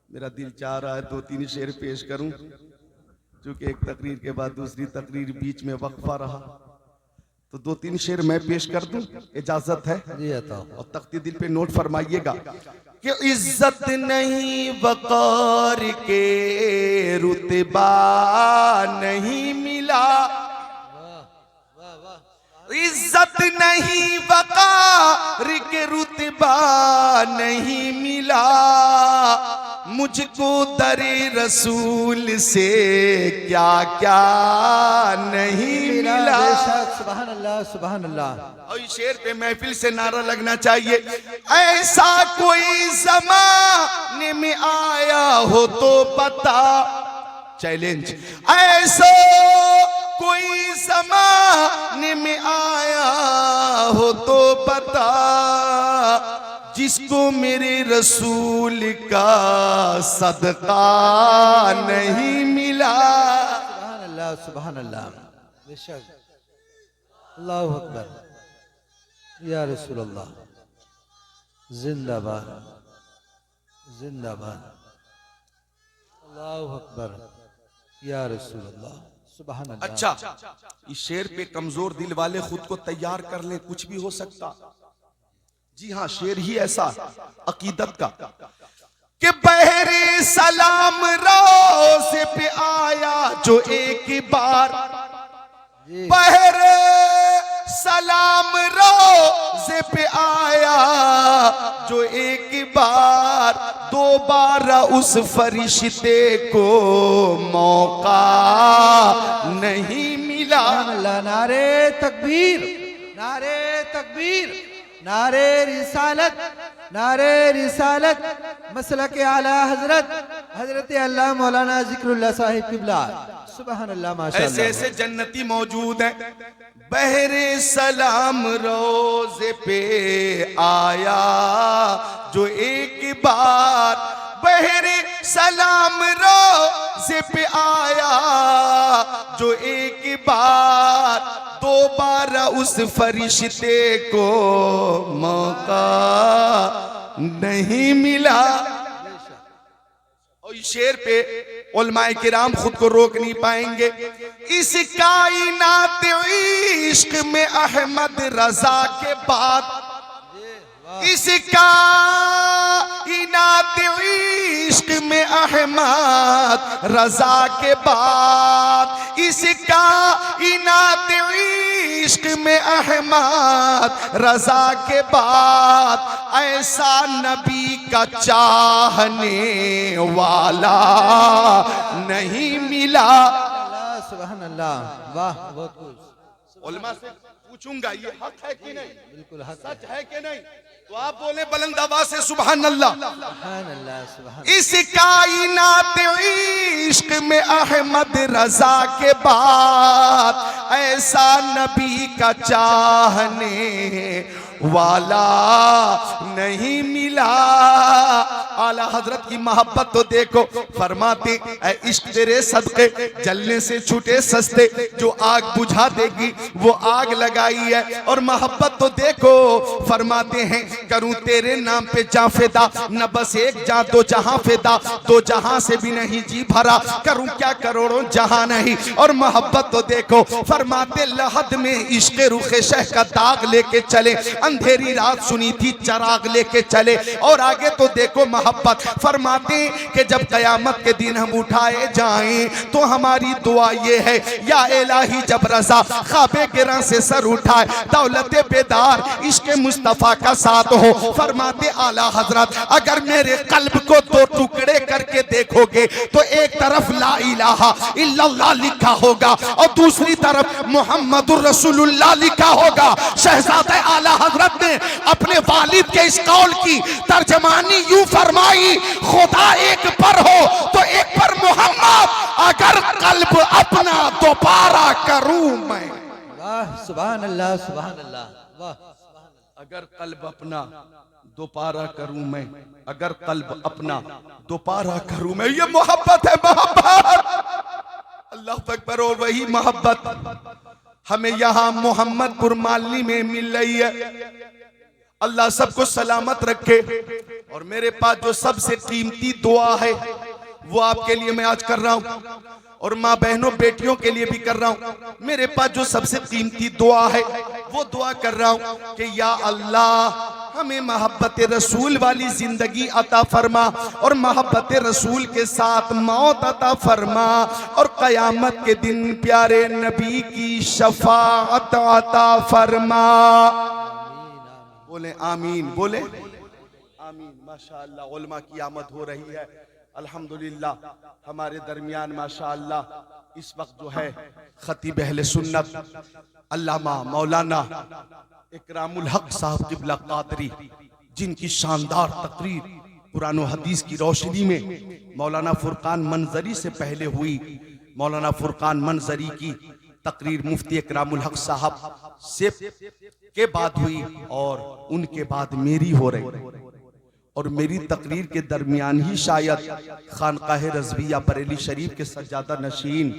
मेरा दिल चाह रहा है 2-3 शेर पेश करूं, क्योंकि एक तकरीर के बाद दूसरी तकरीर बीच में वक्फा रहा, तो 2-3 शेर मैं पेश कर दूं, इजाजत है? जी आता हूं। और तख्ती दिल पे नोट फरमाइएगा कि इज्जत नहीं वकार के रुतबा नहीं मिला, इज्जत नहीं वकार के रुतबा नहीं मिला, मुझको दरे रसूल से क्या क्या नहीं मिला। सुभान अल्लाह, सुभान अल्लाह। और इस शेर पे महफिल से नारा लगना चाहिए, ऐसा कोई ज़माने में आया हो तो बता, चैलेंज, ऐसा कोई ज़माने में आया हो तो बता, जिसको मेरे रसूल का सदका नहीं मिला। सुभान अल्लाह, सुभान अल्लाह, बेशक, अल्लाहु अकबर, या रसूल अल्लाह, जिंदाबाद, जिंदाबाद, अल्लाहु अकबर, या रसूल अल्लाह, सुभान अल्लाह। अच्छा, इस शेर पे कमजोर दिल वाले खुद को तैयार कर ले, कुछ भी हो सकता। जी हाँ, शेर ही ऐसा अकीदत का कि बहरे सलाम रोज़े पे आया जो एक बार, बहरे सलाम रोज़े पे आया जो एक बार, दोबारा उस फरिश्ते को मौका नहीं मिला। अल्लाह, नारे तकबीर, नारे तकबीर, नारे रिसालत, नारे रिसालत, मसलक आला हजरत हजरत अल्लाह मौलाना जिक्रुल्लाह साहिब किबला, सुभान अल्लाह, माशाअल्लाह। ऐसे ऐसे जन्नती मौजूद हैं, बहरे सलाम रोज़े पे आया जो एक बार, बहरे सलाम रोज़े पे आया जो एक बार, दोबारा उस फरिश्ते को मौका नहीं मिला। और इस शेर पे उलमाए किराम खुद को रोक नहीं पाएंगे। इस कायनात इश्क में अहमद रजा के बाद, इस कायनात इश्क में अहमद रजा के बाद, इस कायनात इश्क में अहमद रजा के बाद, ऐसा नबी का चाहने वाला नहीं मिला। सुभान अल्लाह, वाह, बहुत कुछ। उलमा से पूछूंगा ये हक है कि नहीं, बिल्कुल हक सच है कि नहीं, तो आप बोले बुलंद आवाज से सुभान अल्लाह। सुभान अल्लाह, सुभान। इस कायनात इश्क में अहमद रजा के बाद, ऐसा नबी का चाहने वाला नहीं मिला। आला हजरत की मोहब्बत तो देखो, फरमाते ऐ इश्क तेरे सदके जलने से छूटे सस्ते, जो आग बुझा देगी वो आग लगाई है। और मोहब्बत तो देखो, फरमाते हैं करूं तेरे नाम पे जा फिदा, न बस एक जा दो जहां फिदा, दो जहां से भी नहीं जी भरा, करूं क्या करोड़ों जहां नहीं। और मोहब्बत तो देखो, फरमाते लहद में इश्क रुखे शह का दाग लेके चले, अंधेरी रात सुनी थी चराग लेके चले। और आगे तो देखो मोहब्बत, फरमाते कि जब कयामत के दिन हम उठाए जाएं तो हमारी दुआ ये है, या इलाही जब रजा ख्वाबे गिरा से सर उठाए, दौलत बेदार इश्क मुस्तफा का साथ हो। फरमाते आला हजरत अगर मेरे कल्ब को दो टुकड़े करके देखोगे तो एक तरफ ला इलाहा इल्लल्लाह लिखा होगा और दूसरी तरफ मुहम्मदुर रसूलुल्लाह लिखा होगा। शहजादे आला हजरत ने अपने वालिद के इस कौल की तर्जमानी यूं फरमाई, खुदा एक पर हो तो एक पर मोहम्मद, अगर कल्ब अपना दोबारा करूं मैं। वाह, सुभान अल्लाह, सुभान अल्लाह, वाह। अगर कल्ब अपना दोबारा करूं मैं, अगर कल्ब अपना दोबारा करूं मैं, ये मोहब्बत है, मोहब्बत। अल्लाह अकबर। और वही मोहब्बत हमें यहाँ मोहम्मदपुर मालनी में मिल रही है। अल्लाह सबको सलामत रखे। और मेरे पास जो सबसे कीमती दुआ है वो आपके लिए मैं आज कर रहा हूं, और माँ बहनों बेटियों के लिए भी कर रहा हूं। मेरे पास जो सबसे कीमती दुआ है वो दुआ कर रहा हूं कि या अल्लाह हमें मोहब्बत रसूल वाली जिंदगी अता फरमा, और मोहब्बत रसूल के साथ मौत अता फरमा, और कयामत के दिन प्यारे नबी की शफाअत अता फरमा। बोले आमीन, बोले आमीन। माशाअल्लाह उलमा की आमद हो रही है। अल्हम्दुलिल्लाह हमारे दरमियान माशाअल्लाह इस वक्त जो है खतीब अहले सुन्नत अल्लामा मौलाना इकरामुल हक साहब किबला कादरी, जिनकी शानदार तकरीर कुरान और हदीस की रोशनी में मौलाना फुरकान मंजरी से पहले हुई। मौलाना फुरकान मंजरी की तकरीर मुफ्ती इकरामुल हक साहब से के बाद हुई, और उनके बाद मेरी हो रही। और मेरी तकरीर के दरमियान ही शायद खानकाह रज़विया बरेली शरीफ के सज्जादा नशीन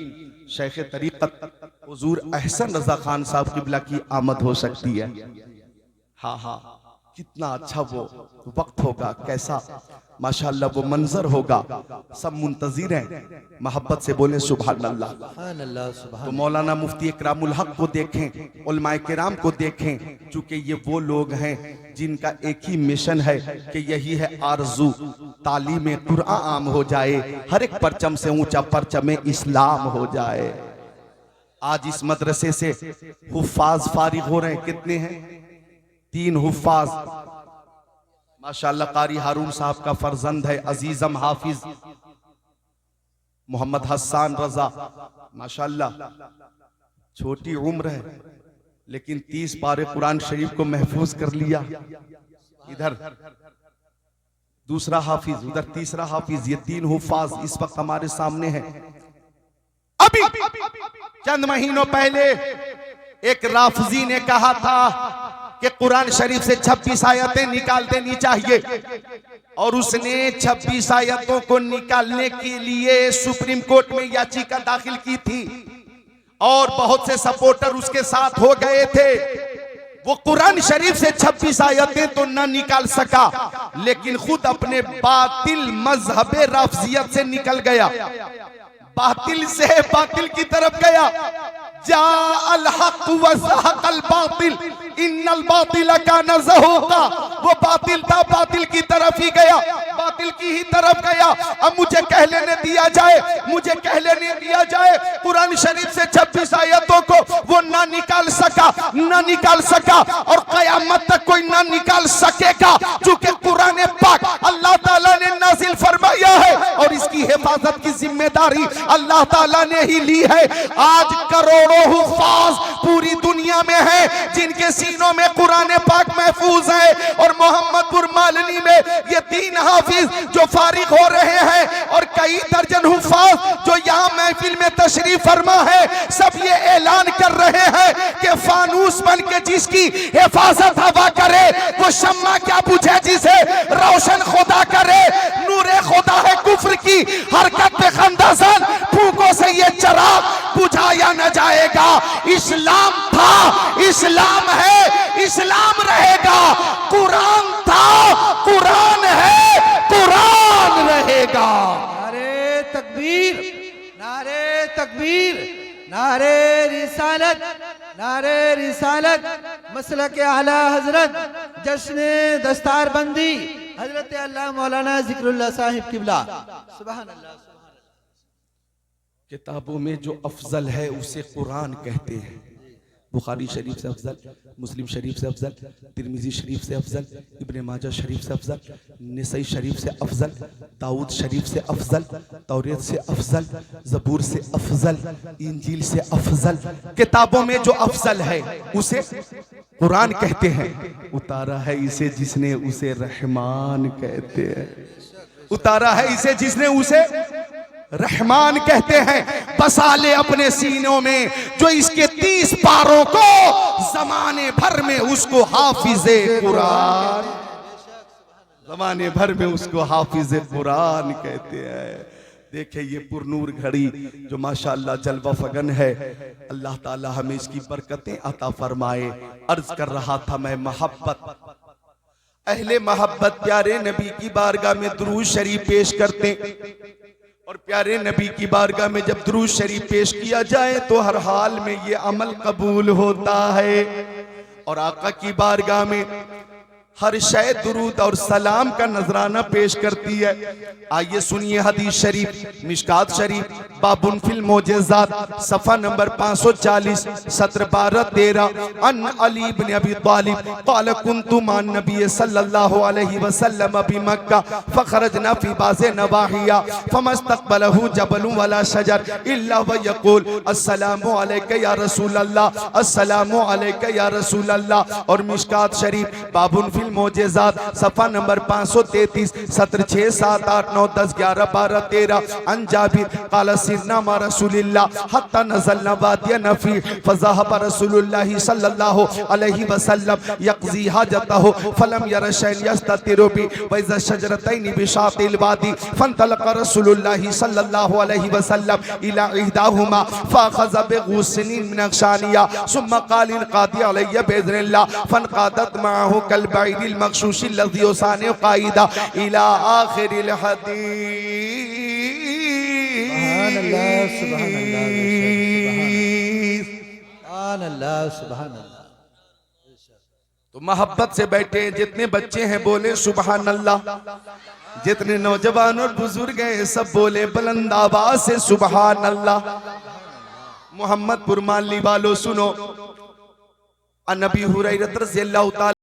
शेख तरीक़त हुजूर अहसन रजा खान साहब किबला की आमद हो सकती है। हाँ हाँ, कितना अच्छा वो वक्त होगा, कैसा माशाअल्लाह वो मंजर होगा। सब मुंतज़िर हैं, मोहब्बत से बोले सुभान अल्लाह। सुभान अल्लाह, सुभान। तो मौलाना मुफ्ती इकरामुल हक को देखें, उलमाए किराम को देखें, चूंकि ये वो लोग हैं जिनका एक ही मिशन है कि यही है आरजू, तालीम कुरान आम हो जाए, हर एक परचम से ऊंचा परचम इस्लाम हो जाए। आज इस मदरसे से हुफ्फाज फारिग हो रहे हैं। कितने हैं? 3 हुफ्फाज। माशाअल्लाह कारी हारून साहब का फर्जंद है अजीजम हाफिज मोहम्मद हसन रजा, माशाअल्लाह छोटी उम्र है लेकिन 30 पारे कुरान शरीफ को महफूज कर लिया। इधर दूसरा हाफिज, उधर तीसरा हाफिज, ये 3 हुफ्फाज इस वक्त हमारे सामने हैं। अभी चंद महीनों पहले एक राफजी ने कहा था कि कुरान शरीफ से 26 आयतें निकाल देनी चाहिए, और उसने 26 आयतों को निकालने के लिए सुप्रीम कोर्ट में याचिका दाखिल की थी, और बहुत से सपोर्टर उसके साथ हो गए थे। वो कुरान शरीफ से 26 आयतें तो ना निकाल सका, लेकिन खुद अपने बातिल मजहब राफजियत से निकल गया, बातिल से बातिल की तरफ गया। जा अल हक व ज़हक़ल बातिल इन्नल बातिल काना ज़हूक़ा। वो बातिल था, बातिल की तरफ ही गया, बातिल की ही तरफ गया। अब मुझे कह लेने दिया जाए, मुझे कह लेने दिया जाए, कुरान शरीफ से 26 आयतों को वो ना निकाल सका, ना निकाल सका, और क़यामत तक कोई ना निकाल सकेगा, क्योंकि कुरान पाक अल्लाह ताला ने नाज़िल फरमाया है, और इसकी हिफाजत की जिम्मेदारी अल्लाह ताला ने ही ली है। आज करोड़ों हुफ़ाज़ पूरी दुनिया में हैं जिनके सीनों में कुरान पाक महफूज है, और मोहम्मदपुर मालनी में ये 3 हाफिज जो फारिग हो रहे हैं, और कई दर्जन हुफ़ाज़ जो यहाँ महफिल में तशरीफ फरमा है, सब ये ऐलान कर रहे हैं कि फानूस बन के जिसकी हिफाजत हवा करे वो शम्मा क्या बुझे जिसे रोशन खुदा करे। नूरे खुदा है कुफ्र की हरकत पे खंदासन, फूकों से ये चिराग बुझाया न जाएगा। इस्लाम था, इस्लाम है, इस्लाम रहेगा। कुरान था, कुरान है, कुरान रहेगा। नारे तकबीर, नारे तकबीर, नारे रिसालत, नारे रिसालत, मसलक आला हजरत, जश्न दस्तारबंदी हजरत अल्लाह मौलाना जिक्रुल्लाह साहिब किबला। सुभान अल्लाह। किताबों में जो अफजल है उसे कुरान कहते हैं। बुखारी शरीफ से अफजल, मुस्लिम शरीफ से अफजल, तिरमिजी शरीफ से अफजल, इब्ने माजा शरीफ से अफजल, निसई शरीफ से अफजल, दाऊद शरीफ से अफजल, तौरेत से अफजल, ज़बूर से अफजल, इंजील से अफजल। किताबों में जो अफजल है उसे कुरान कहते हैं। उतारा है इसे जिसने उसे रहमान कहते हैं, उतारा है इसे जिसने उसे रहमान कहते हैं। बसा ले अपने सीनों में जो इसके 30 पारों को, जमाने भर में उसको हाफिज़े कुरान, जमाने भर में उसको हाफिज़े कुरान कहते हैं। देखे ये पुरनूर घड़ी जो माशाअल्लाह जलवा फगन है, अल्लाह ताला हमें इसकी बरकतें अता फरमाए। अर्ज कर रहा था मैं, मोहब्बत, अहले मोहब्बत प्यारे नबी की बारगाह में दुरूद शरीफ पेश करते, और प्यारे नबी की बारगाह में जब दुरूद शरीफ पेश किया जाए तो हर हाल में ये अमल कबूल होता है, और आका की बारगाह में हर शय दुरूद और सलाम का नजराना पेश करती है। आइए सुनिए हदीस शरीफ, मिशकात शरीफ, बाबुन फिल मोजेज़ात, सफ़ा नंबर 540, सत्र 12-13। अन अली इब्न अबी तालिब क़ाल कुन्तु मान नबी सल्लल्लाहु अलैहि वसल्लम बि मक्का फ़ख़रजना फ़ी बाज़ि नवाहिया फ़मस्तक़बलहु जबलुन वला शजर इल्ला व यक़ूल अस्सलामु अलैका या रसूल अल्लाह, अस्सलामु अलैका या रसूल अल्लाह। और मिशकात शरीफ, बाबुन फिल मोजेज़ात, सफ़ा नंबर 533, सत्र 6, 7, 8, 9, 10, 11, 12, 13। अन जाबिर क़ाल सिरना मा रसूलिल्लाह हत्ता नज़लना वादिया नफ़ी फ़ज़हब रसूलुल्लाह सल्लल्लाहु अलैहि वसल्लम यक़ज़ी हाजतहु फ़लम यरा शैअन यस्ततिरु बि व इज़ा शजरतैनि बिशातिल वादी फ़न्तलक़ रसूलुल्लाह सल्लल्लाहु अलैहि वसल्लम इला इहदाहुमा फ़अख़ज़ बिग़ुस्निन मिन अग़शानिया सुम्मा क़ाल इनक़ादी अलैया बिइज़्निल्लाह फ़नक़ादत मअहु कल बैरिल मग़शूशि लज़ी उसाने क़ाइदा इला आख़िरिल हदीस। सुभान अल्लाह, सुभान अल्लाह, सुभान अल्लाह, सुभान अल्लाह। तो मोहब्बत से बैठे जितने बच्चे हैं बोले सुभान अल्लाह, जितने नौजवान और बुजुर्ग हैं सब बोले बुलंद आवाज से सुभान अल्लाह। मोहम्मदपुर मानली वालों सुनो, अन अबी हुरैरा रज़ियल्लाहु ताला